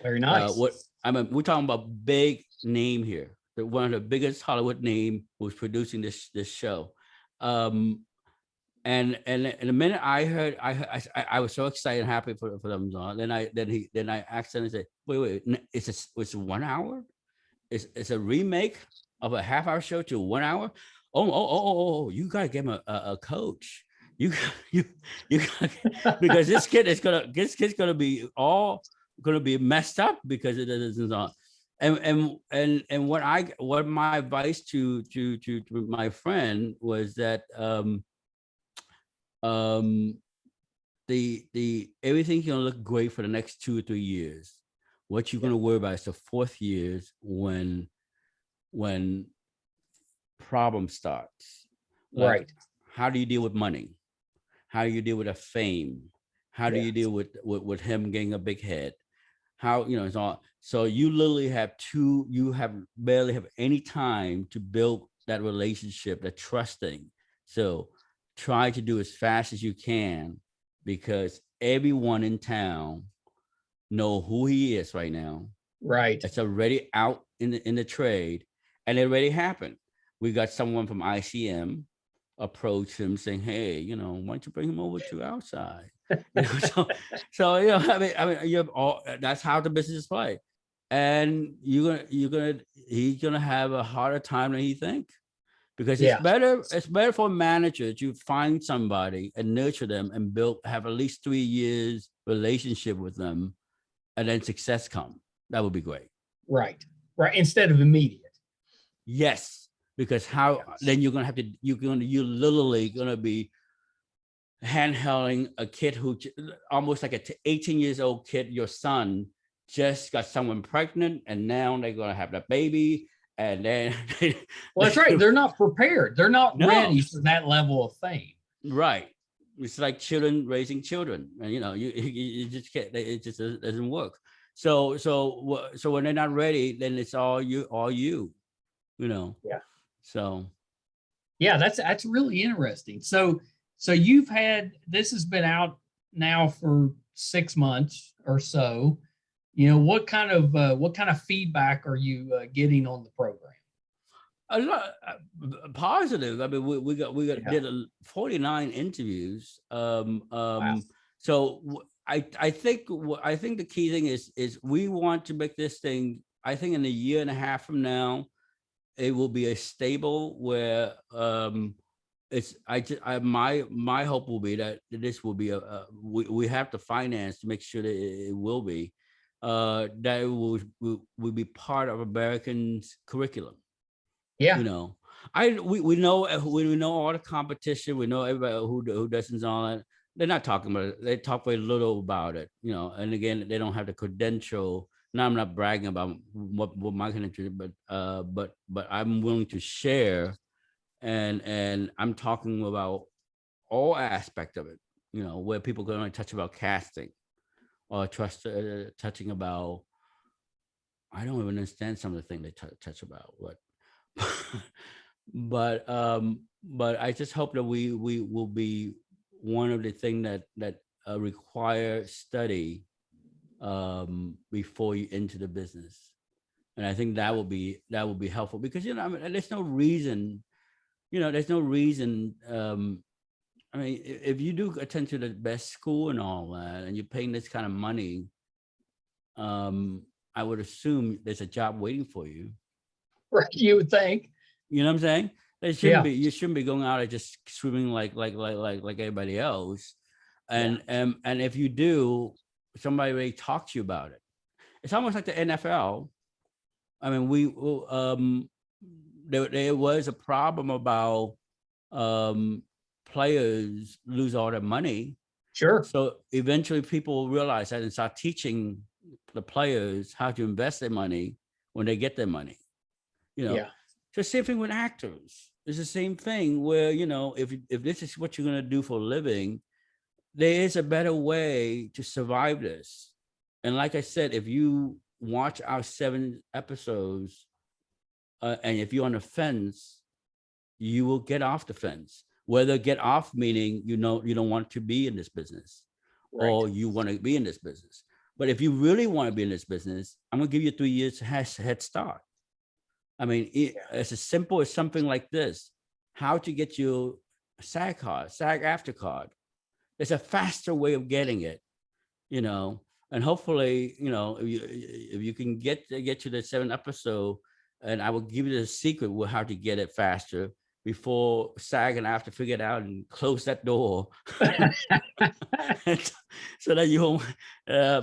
Very nice. We're talking about big name here. One of the biggest Hollywood name was producing this show. And the minute I heard, I was so excited and happy for them. Then I accidentally said, wait, it's 1 hour? It's a remake of a half-hour show to 1 hour? Oh, you gotta give him a coach. You because this kid's gonna be messed up because it isn't on. And what my advice to my friend was that the everything's gonna look great for the next 2 or 3 years. What you're gonna worry about is the fourth years when when problem starts. Like, Right. how do you deal with money? How do you deal with a fame? How do you deal with him getting a big head? How, it's all, so you literally barely have any time to build that relationship, that trusting. So try to do as fast as you can, because everyone in town know who he is right now. Right. It's already out in the trade, and it already happened. We got someone from ICM approach him saying, "Hey, why don't you bring him over to outside?" You have all. That's how the business is played, and he's gonna have a harder time than he think, because it's better for a manager to find somebody and nurture them and have at least 3 years relationship with them, and then success come. That would be great. Right. Instead of immediate. Yes, because then you're literally gonna be handholding a kid who almost like a 18 years old kid. Your son just got someone pregnant, and now they're gonna have the baby, and then well, that's right. They're not prepared. They're not ready for that level of fame. Right. It's like children raising children, and you just can't. It just doesn't work. So when they're not ready, then it's all you. Yeah. So yeah, that's really interesting. So this has been out now for 6 months or so. What kind of feedback are you getting on the program? A lot positive. I mean, we did 49 interviews. Wow. So I think the key thing is we want to make this thing. I think in a year and a half from now, it will be a stable where my hope will be that this will be we have the finance to make sure that it will be that it will be part of Americans' curriculum. Yeah. We know all the competition. We know everybody who doesn't on it. They're not talking about it. They talk very little about it. And again, they don't have the credential. Now, I'm not bragging about what my credential, but I'm willing to share, and I'm talking about all aspects of it. Where people can only touch about casting, or touching about. I don't even understand some of the things they touch about. What. but I just hope that we will be one of the things that require study before you enter the business, and I think that will be helpful, because there's no reason I mean, if you do attend to the best school and all that, and you're paying this kind of money, I would assume there's a job waiting for you. Right, you would think. You know what I'm saying? It shouldn't be. You shouldn't be going out and just swimming like everybody else. And if you do, somebody may talk to you about it. It's almost like the NFL. I mean, there was a problem about players lose all their money. Sure. So eventually, people realize that and start teaching the players how to invest their money when they get their money. So same thing with actors. It's the same thing where, if this is what you're going to do for a living, there is a better way to survive this. And like I said, if you watch our 7 episodes, and if you're on the fence, you will get off the fence. Whether get off meaning, you don't want to be in this business, right, or you want to be in this business. But if you really want to be in this business, I'm going to give you 3 years head start. I mean, it's as simple as something like this: how to get your SAG after card. There's a faster way of getting it, and hopefully, if you can get to the 7th episode, and I will give you the secret with how to get it faster before SAG and I have to figure it out and close that door. So that you won't,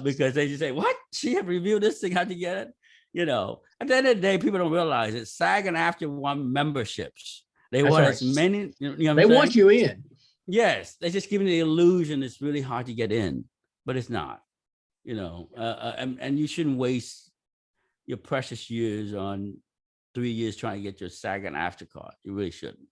because they just say, what? She have reviewed this thing, how to get it? At the end of the day, people don't realize it. SAG and after want memberships. They want as many, they want you in. Yes. They're just giving the illusion it's really hard to get in, but it's not, and you shouldn't waste your precious years on 3 years trying to get your SAG and AFTRA card. You really shouldn't.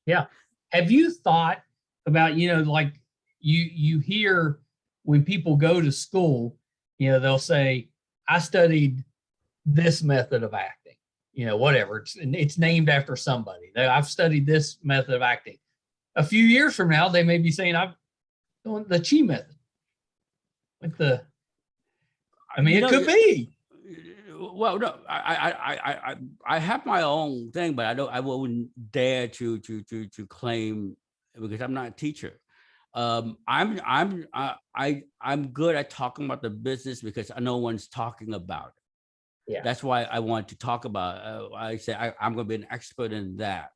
Yeah. Have you thought about, like you hear when people go to school, they'll say, I studied this method of acting, whatever. It's named after somebody. I've studied this method of acting. A few years from now, they may be saying, I've done the Chi method. With the, it could be. Well, no, I have my own thing, but I wouldn't dare to claim, because I'm not a teacher. I'm good at talking about the business because no one's talking about it. Yeah. That's why I want to talk about. I say I'm going to be an expert in that.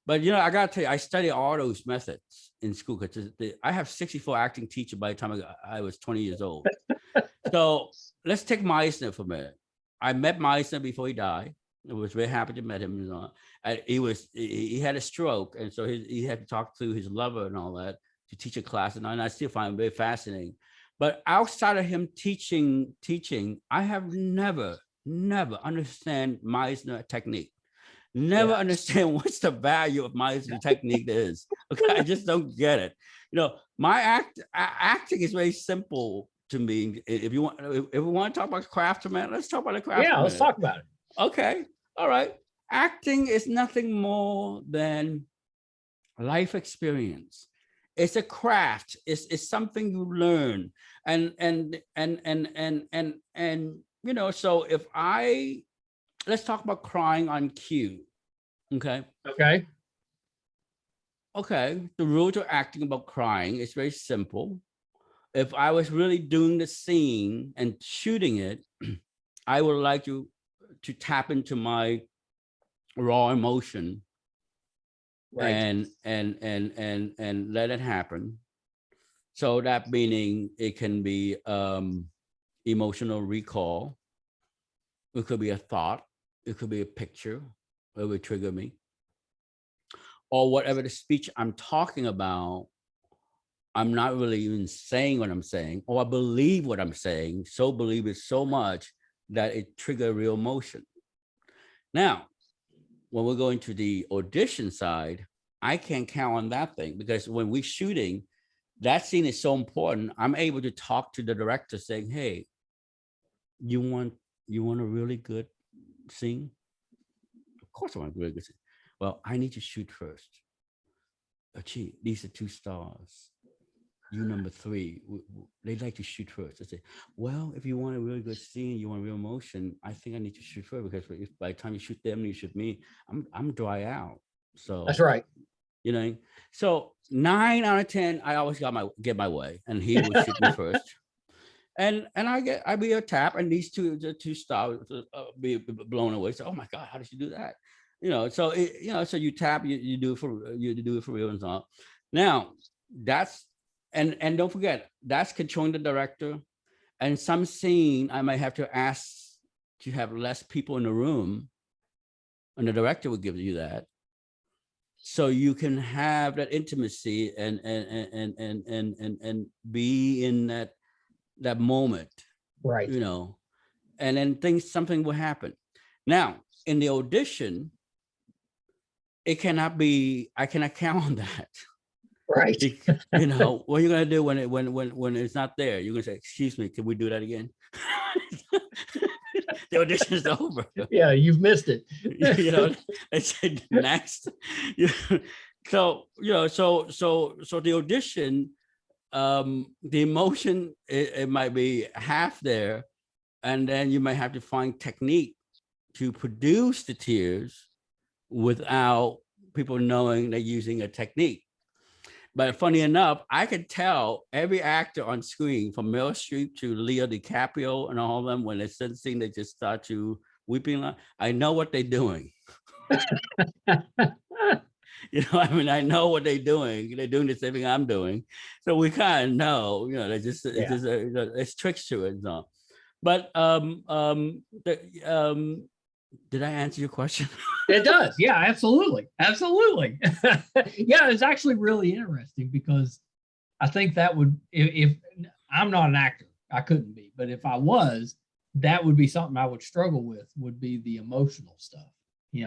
But I got to tell you, I studied all those methods in school because I have 64 acting teachers by the time I was 20 years old. So let's take Meisner for a minute. I met Meisner before he died. I was very happy to meet him. He had a stroke, and so he had to talk to his lover and all that to teach a class, and I still find it very fascinating. But outside of him teaching, I have never understand Meisner technique. Never understand what's the value of Meisner technique is. Okay, I just don't get it. My acting is very simple to me. If we want to talk about craftsman, let's talk about the craftsman. Yeah, let's talk about it. Okay, all right. Acting is nothing more than life experience. It's a craft. It's something you learn, and So if let's talk about crying on cue. Okay. The rules of acting about crying is very simple. If I was really doing the scene and shooting it, I would like to tap into my raw emotion, right, and let it happen. So that meaning it can be emotional recall. It could be a thought. It could be a picture. It would trigger me. Or whatever the speech I'm talking about, I'm not really even saying what I'm saying, or I believe what I'm saying, believe it so much that it triggers real emotion. Now, when we're going to the audition side, I can't count on that thing, because when we're shooting, that scene is so important. I'm able to talk to the director saying, hey, you want a really good scene? Of course I want a really good scene. Well, I need to shoot first. Gee, these are 2 stars. You number 3. They'd like to shoot first. I say, well, if you want a really good scene, you want real emotion, I think I need to shoot first, because if by the time you shoot them, you shoot me, I'm dry out. So that's right. So 9 out of 10, I always get my way, and he would shoot me first. And I be a tap, and these 2 stars be blown away. So, oh my God, how did you do that? So you tap, you do it for real and so on. Now that's and don't forget, that's controlling the director. And some scene I might have to ask to have less people in the room, and the director will give you that, so you can have that intimacy and be in that moment, right? And then something will happen. Now in the audition, I cannot count on that. Right. What are you gonna do when it's not there? You're gonna say, excuse me, can we do that again? The audition is over. Yeah, you've missed it. I said next. So the audition, the emotion, it might be half there, and then you might have to find technique to produce the tears without people knowing they're using a technique. But funny enough, I could tell every actor on screen, from Meryl Streep to Leo DiCaprio and all of them, when they're sensing, they just start to weeping. I know what they're doing. I know what they're doing. They're doing the same thing I'm doing. So we kind of know, it's tricks to it. So. But did I answer your question? It does. Yeah, absolutely. Absolutely. Yeah, it's actually really interesting, because I think that would, if I'm not an actor, I couldn't be, but if I was, that would be something I would struggle with, would be the emotional stuff.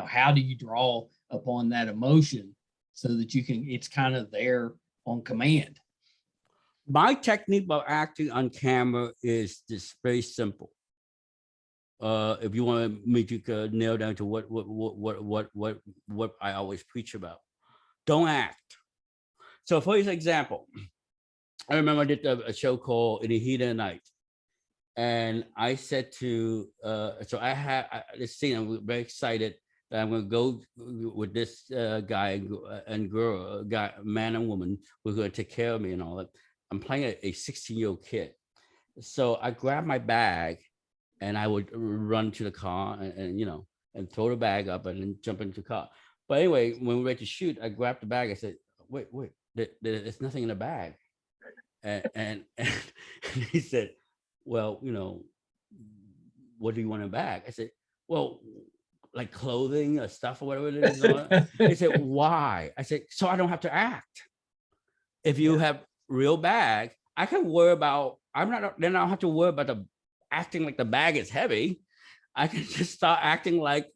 how do you draw upon that emotion so that it's kind of there on command. My technique about acting on camera is just very simple. If you want me to nail down to what I always preach about, don't act. So for example, I remember I did a show called In the Heat of the Night. And I said to, so I had this scene, I'm very excited that I'm going to go with this guy and girl, man and woman, who's going to take care of me and all that. I'm playing a 16-year-old kid. So I grabbed my bag and I would run to the car and throw the bag up and then jump into the car. But anyway, when we were ready to shoot, I grabbed the bag. I said, wait, there's nothing in the bag. And he said, well, what do you want in a bag? I said, well, like clothing or stuff or whatever it is. He said, why? I said, so I don't have to act. If you have real bag, I can worry about, then I don't have to worry about the acting like the bag is heavy. I can just start acting like,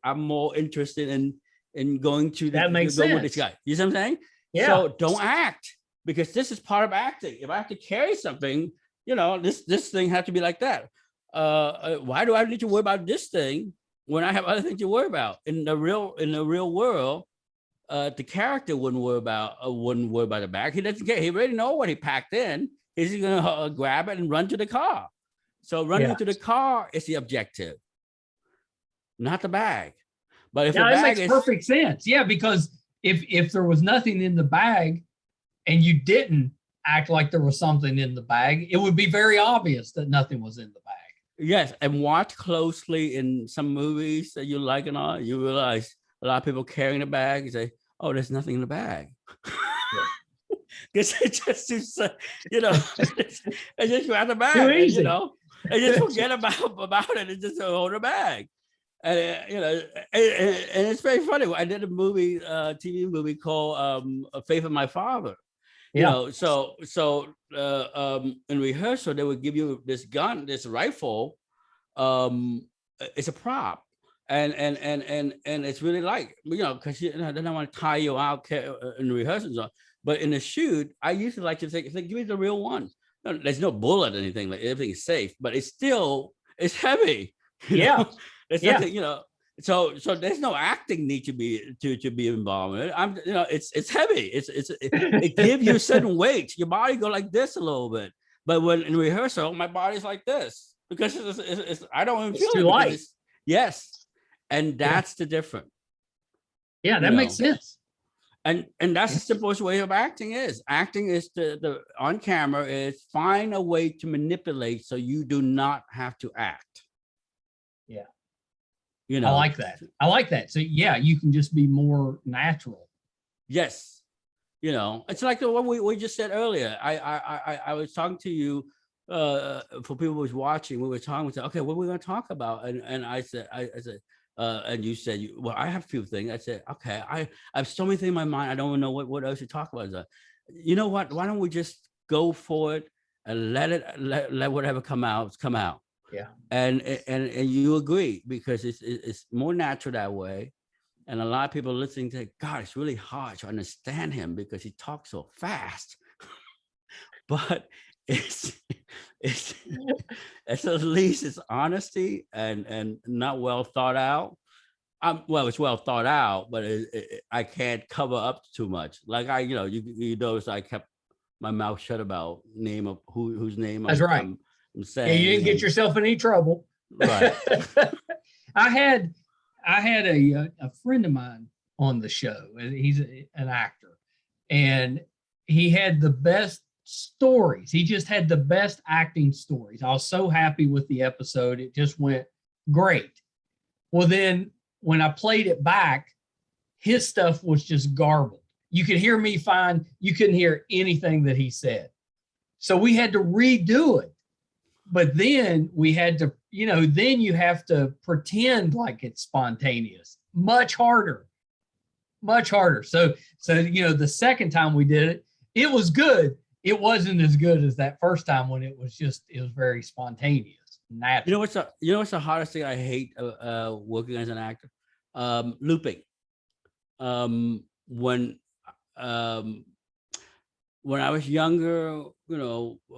I'm more interested in going to that makes sense. With this guy. You see what I'm saying? Yeah. So don't act, because this is part of acting. If I have to carry something, this thing has to be like that. Why do I need to worry about this thing when I have other things to worry about? In the real world, the character wouldn't worry about the bag. He doesn't care. He already know what he packed in. He's gonna grab it and run to the car. So running to the car is the objective, not the bag. But if the bag makes perfect sense. Yeah, because if there was nothing in the bag and you didn't act like there was something in the bag, it would be very obvious that nothing was in the bag. Yes, and watch closely in some movies that you like and all, you realize a lot of people carrying a bag, you say, oh, there's nothing in the bag. Because it's just, it's just grab the bag, too easy. And just forget about it and just hold the bag. And and it's very funny. I did a movie, TV movie called Faith of My Father. So in rehearsal, they would give you this gun, this rifle. It's a prop, and it's really like, because they don't want to tie you out in rehearsals. But in the shoot, I usually like to think, give me the real one. No, there's no bullet or anything, like everything is safe, but it's heavy. There's nothing, So there's no acting need to be involved in it. It's heavy. It gives you a certain weight. Your body go like this a little bit, but when in rehearsal, my body's like this because it's I don't even feel too light. Yes, and that's the difference. Yeah, that makes sense. And that's the simplest way of acting is. Acting is the on camera is find a way to manipulate so you do not have to act. Yeah. I like that. So you can just be more natural. Yes. It's like the one we just said earlier. I was talking to you for people who was watching. We were talking, we said, okay, what are we going to talk about? And I said, and you said, well, I have a few things. I said, okay, I have so many things in my mind. I don't even know what else to talk about. So, you know what? Why don't we just go for it and let whatever come out. Yeah. And you agree, because it's more natural that way. And a lot of people listening to, God, it's really hard to understand him because he talks so fast. But it's at least it's honesty and not well thought out. Well, it's well thought out, but I can't cover up too much. Like you notice I kept my mouth shut about name of whose name. That's right. I'm saying, you didn't get yourself in any trouble. Right. I had a friend of mine on the show, and he's an actor, and he had the best stories. He just had the best acting stories. I was so happy with the episode. It just went great. Well, then when I played it back, his stuff was just garbled. You could hear me fine. You couldn't hear anything that he said. So we had to redo it. But then we had to, then you have to pretend like it's spontaneous. Much harder. So, the second time we did it, it was good. It wasn't as good as that first time when it was very spontaneous, natural. You know what's the hardest thing I hate working as an actor? looping. When I was younger,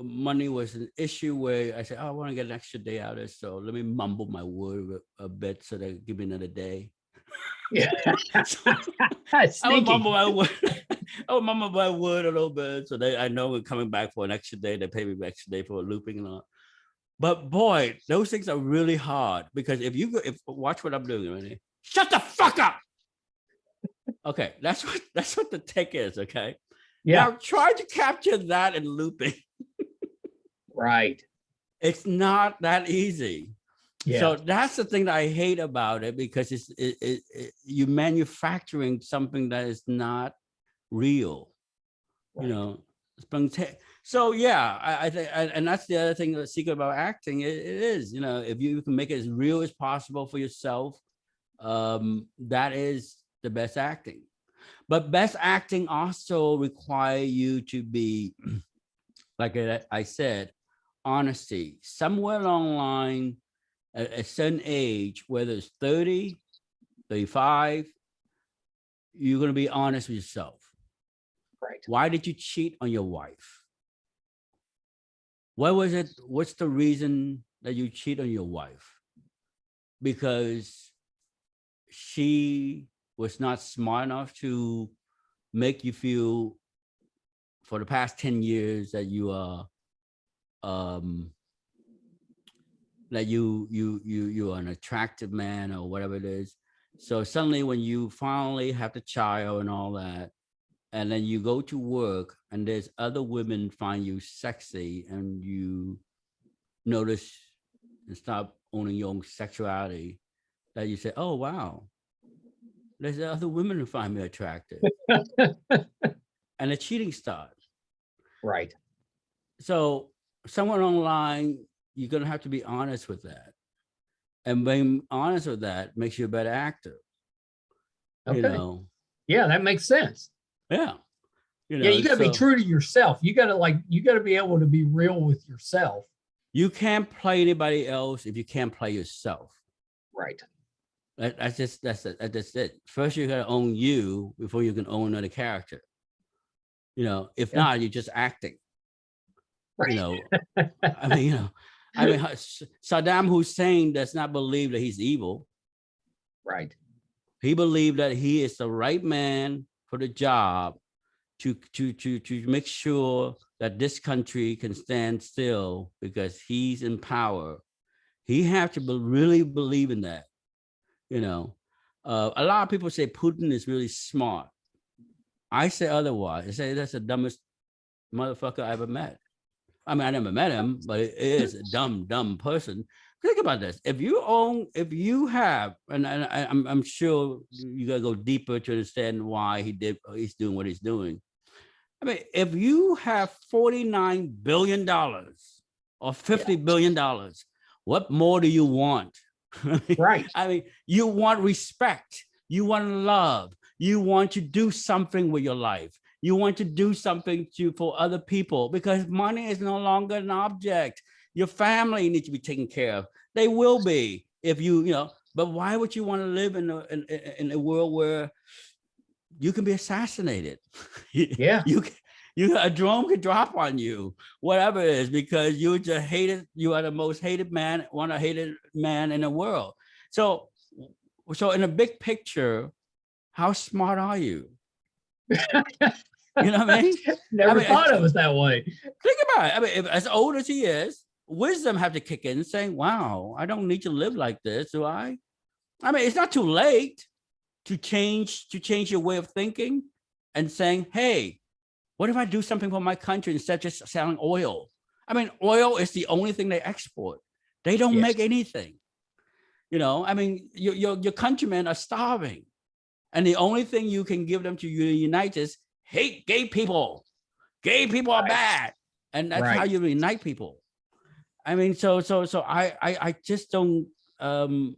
money was an issue where I said, oh, I want to get an extra day out of it, so let me mumble my word a bit so they give me another day. Yeah. So I would mumble my word. I would mumble my word a little bit so I know we're coming back for an extra day. They pay me an extra day for looping and all. But boy, those things are really hard because if watch what I'm doing right here. Shut the fuck up. Okay, that's what the tick is. Okay. Yeah. Now try to capture that in looping. Right. It's not that easy. Yeah. So that's the thing that I hate about it because you're manufacturing something that is not real. Right. So yeah, I think, and that's the other thing, the secret about acting. It is, if you can make it as real as possible for yourself, that is the best acting. But best acting also require you to be, like I said, honesty. Somewhere along the line, at a certain age, whether it's 30, 35, you're going to be honest with yourself. Right. Why did you cheat on your wife? What was it? What's the reason that you cheat on your wife? Because she was not smart enough to make you feel for the past 10 years that you are that you're an attractive man or whatever it is. So suddenly when you finally have the child and all that, and then you go to work and there's other women find you sexy and you notice and stop owning your own sexuality, that you say, oh, wow, there's other women who find me attractive. And the cheating starts. Right. So somewhere online, you're going to have to be honest with that. And being honest with that makes you a better actor. Okay. Yeah, that makes sense. Yeah. You got to be true to yourself. You got to be able to be real with yourself. You can't play anybody else if you can't play yourself. Right. That's it. First, you got to own you before you can own another character. If not, you're just acting. Right. Saddam Hussein does not believe that he's evil. Right. He believed that he is the right man for the job to make sure that this country can stand still because he's in power. He have to really believe in that. A lot of people say Putin is really smart. I say otherwise. I say that's the dumbest motherfucker I ever met. I mean, I never met him, but it is a dumb person. Think about this. If you have, and I'm sure you gotta go deeper to understand why he's doing what he's doing. I mean, if you have $49 billion or $50 billion, what more do you want? Right. I mean, you want respect. You want love. You want to do something with your life. You want to do something for other people because money is no longer an object. Your family needs to be taken care of. They will be if but why would you want to live in a world where you can be assassinated? Yeah. A drone could drop on you, whatever it is, because you're just hated. You are the most hated man, one of the hated man in the world. So in a big picture, how smart are you? You know what I mean? Never thought of it that way. Think about it. I mean, as old as he is, wisdom have to kick in saying, wow, I don't need to live like this, do I? I mean, it's not too late to change your way of thinking and saying, hey, what if I do something for my country instead of just selling oil? I mean, oil is the only thing they export. They don't make anything. I mean, your countrymen are starving. And the only thing you can give them to unite is hate gay people. Gay people are bad. And that's how you unite people. I mean, so I just don't, I'm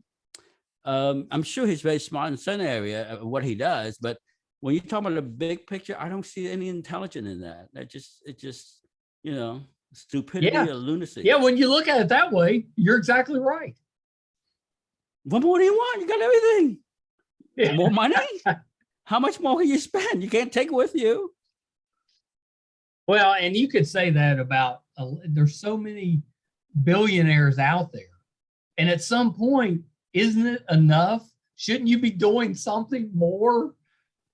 sure he's very smart in some area of what he does, but when you talk about the big picture, I don't see any intelligence in that. It just, stupidity or lunacy. Yeah, when you look at it that way, you're exactly right. What more do you want? You got everything. More money? How much more can you spend? You can't take it with you. Well, and you could say that about, there's so many billionaires out there. And at some point, isn't it enough? Shouldn't you be doing something more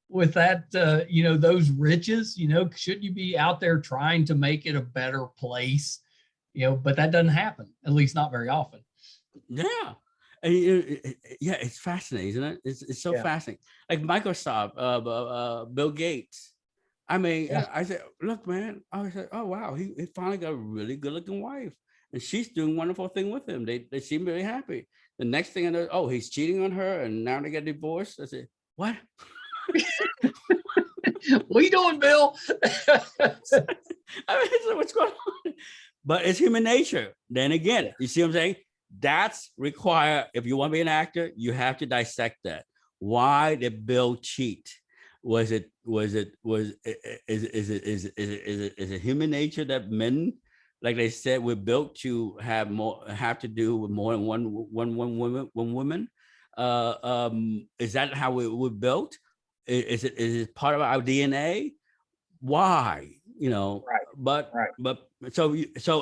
with that, those riches? Shouldn't you be out there trying to make it a better place? But that doesn't happen, at least not very often. Yeah. And it's fascinating, isn't it? It's so fascinating. Like Microsoft, Bill Gates. I mean, I said, look, man, I said, oh, wow, he finally got a really good looking wife. And she's doing wonderful thing with him. They seem very happy. The next thing I know, oh, he's cheating on her and now they get divorced. I said, what? What are you doing, Bill? I mean, what's going on? But it's human nature. Then again, you see what I'm saying? That's required. If you want to be an actor, you have to dissect that. Why did Bill cheat? Is it human nature that men, like they said, we're built to have to do with more than one woman? Is that how we're built? Is it part of our DNA? Why? Right. But so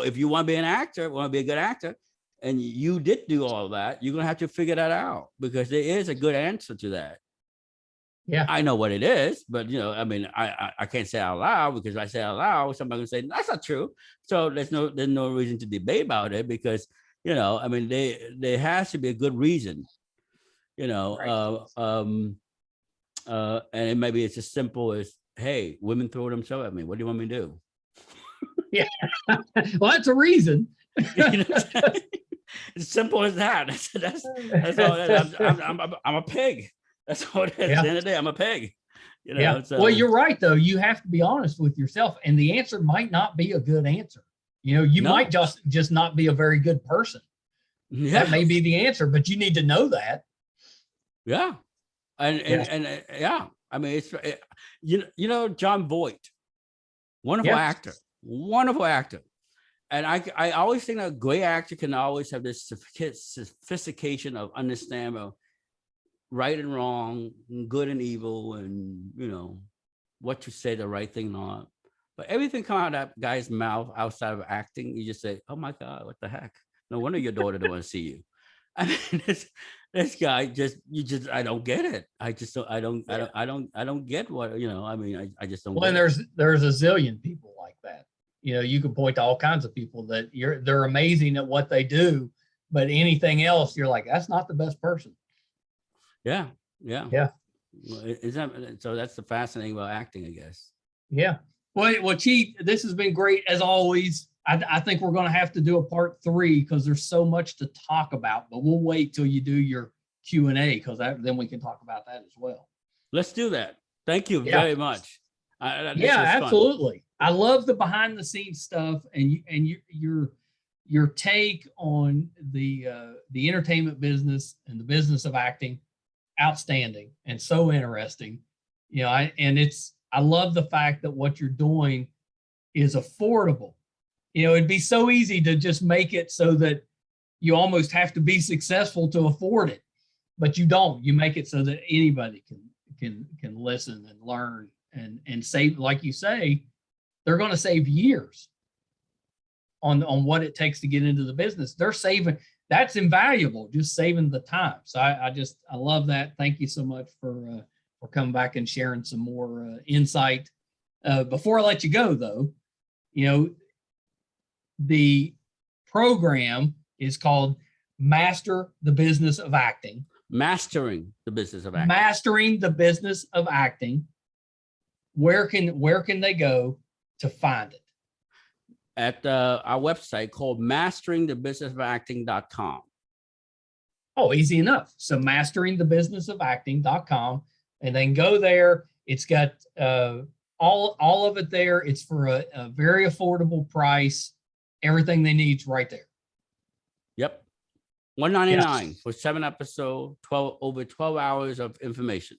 if you want to be an actor, want to be a good actor, and you did do all that, you're gonna have to figure that out, because there is a good answer to that. Yeah, I know what it is, but I mean, I can't say it out loud, because if I say it out loud, somebody can say that's not true. So there's no reason to debate about it, because I mean, there has to be a good reason, right. And it maybe it's as simple as, hey, women throw themselves at me. What do you want me to do? Yeah, well, that's a reason. As simple as that. That's all it is. I'm a pig. That's all it is. At the end of the day, I'm a pig. So. Well, you're right, though. You have to be honest with yourself, and the answer might not be a good answer. You might just not be a very good person. Yeah. That may be the answer, but you need to know that. Yeah. And I mean, it's John Voight, wonderful actor. And I always think that a great actor can always have this sophistication of understanding of right and wrong, good and evil, and what to say the right thing or not. But everything come out of that guy's mouth outside of acting, you just say, "Oh my God, what the heck? No wonder your daughter don't want to see you." I mean, this guy I don't get it. I don't get what I mean, I just don't. Well, and there's a zillion people like that. You can point to all kinds of people that they're amazing at what they do, but anything else, you're like, that's not the best person. Yeah. Is that so? That's the fascinating about acting, I guess. Yeah. Well, Chief, this has been great as always. I think we're going to have to do a part 3 because there's so much to talk about, but we'll wait till you do your Q&A, because then we can talk about that as well. Let's do that. Thank you very much. Absolutely. I love the behind the scenes stuff, and your take on the entertainment business and the business of acting. Outstanding and so interesting. I love the fact that what you're doing is affordable. It'd be so easy to just make it so that you almost have to be successful to afford it, but you don't. You make it so that anybody can listen and learn and save, like you say, they're going to save years on what it takes to get into the business. They're saving. That's invaluable, just saving the time. So I love that. Thank you so much for coming back and sharing some more insight. Before I let you go, though, the program is called Master the Business of Acting. Mastering the Business of Acting. Mastering the Business of Acting. Where can they go to find it? At our website called masteringthebusinessofacting.com. Oh, easy enough. So masteringthebusinessofacting.com, and then go there. It's got all of it there. It's for a very affordable price. Everything they need's right there. Yep. $199 for 7 episodes, over 12 hours of information.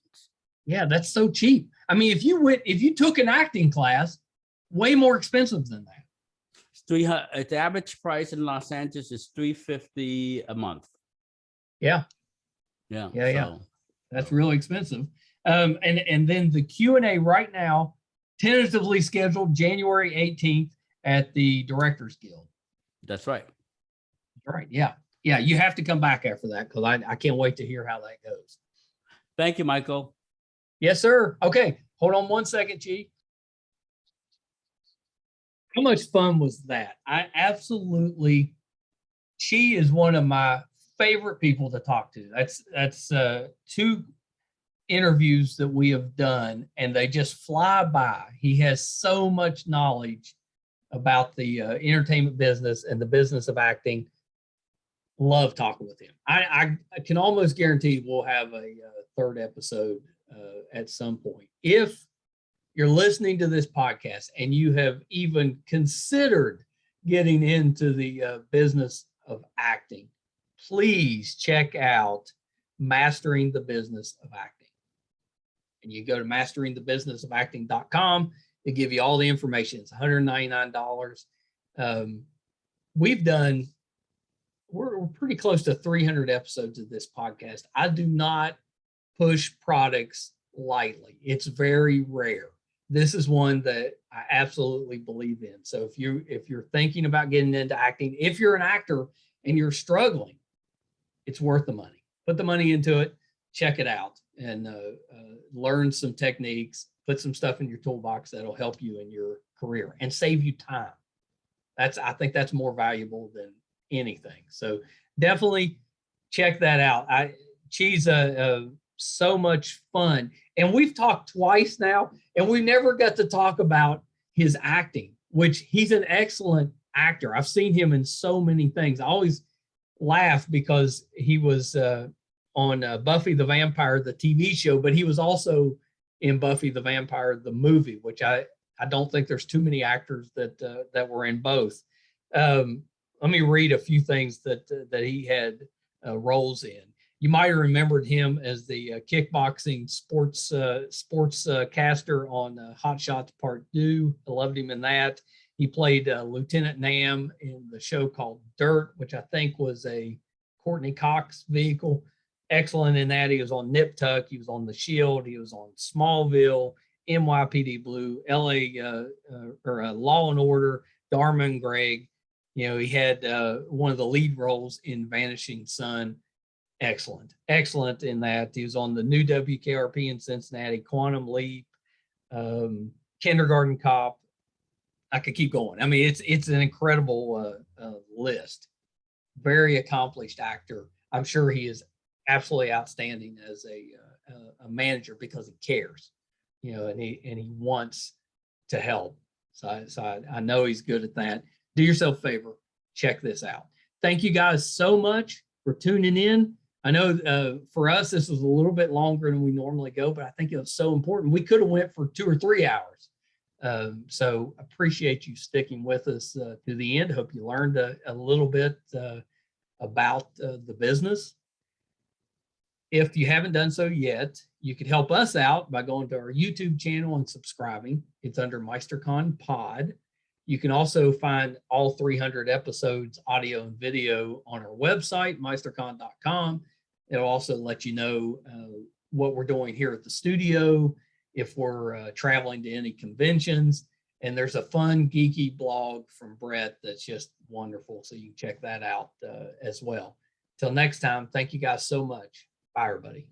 Yeah, that's so cheap. I mean, if you took an acting class, way more expensive than that. The average price in Los Angeles is $350 a month. Yeah. So That's really expensive. And then the Q&A right now, tentatively scheduled January 18th at the Directors Guild. That's right. Right. Yeah. Yeah. You have to come back after that because I can't wait to hear how that goes. Thank you, Michael. Yes, sir. Okay. Hold on one second, Chi. How much fun was that? I absolutely, Chi is one of my favorite people to talk to. That's two interviews that we have done, and they just fly by. He has so much knowledge about the entertainment business and the business of acting. Love talking with him. I can almost guarantee we'll have a third episode at some point. If you're listening to this podcast and you have even considered getting into the business of acting, please check out Mastering the Business of Acting. And you go to masteringthebusinessofacting.com. They give you all the information. It's $199. We're pretty close to 300 episodes of this podcast. I do not push products lightly. It's very rare. This is one that I absolutely believe in. So if you're thinking about getting into acting, if you're an actor and you're struggling, it's worth the money. Put the money into it, check it out, and learn some techniques, put some stuff in your toolbox that'll help you in your career and save you time. I think that's more valuable than anything. So definitely check that out. She's so much fun. And we've talked twice now, and we never got to talk about his acting, which he's an excellent actor. I've seen him in so many things. I always laugh because he was on Buffy the Vampire, the TV show, but he was also in Buffy the Vampire, the movie, which I don't think there's too many actors that were in both. Let me read a few things that he had roles in. You might have remembered him as the kickboxing sports caster on Hot Shots Part 2. I loved him in that. He played Lieutenant Nam in the show called Dirt, which I think was a Courtney Cox vehicle. Excellent in that. He was on Nip Tuck. He was on The Shield. He was on Smallville, NYPD Blue, LA Law and Order, Dharma and Greg. You know, he had one of the lead roles in Vanishing Son. Excellent in that. He was on the new WKRP in Cincinnati, Quantum Leap, Kindergarten Cop. I could keep going. I mean, it's an incredible list. Very accomplished actor. I'm sure he is absolutely outstanding as a manager because he cares, you know, and he wants to help. So I know he's good at that. Do yourself a favor, check this out. Thank you guys so much for tuning in. I know for us, this was a little bit longer than we normally go, but I think it was so important. We could have went for 2 or 3 hours. So appreciate you sticking with us to the end. Hope you learned a little bit about the business. If you haven't done so yet, you could help us out by going to our YouTube channel and subscribing. It's under Meisterkhan Pod. You can also find all 300 episodes, audio and video, on our website, meisterkhan.com. It'll also let you know what we're doing here at the studio, if we're traveling to any conventions. And there's a fun, geeky blog from Brett that's just wonderful. So you can check that out as well. Till next time, thank you guys so much. Bye, everybody.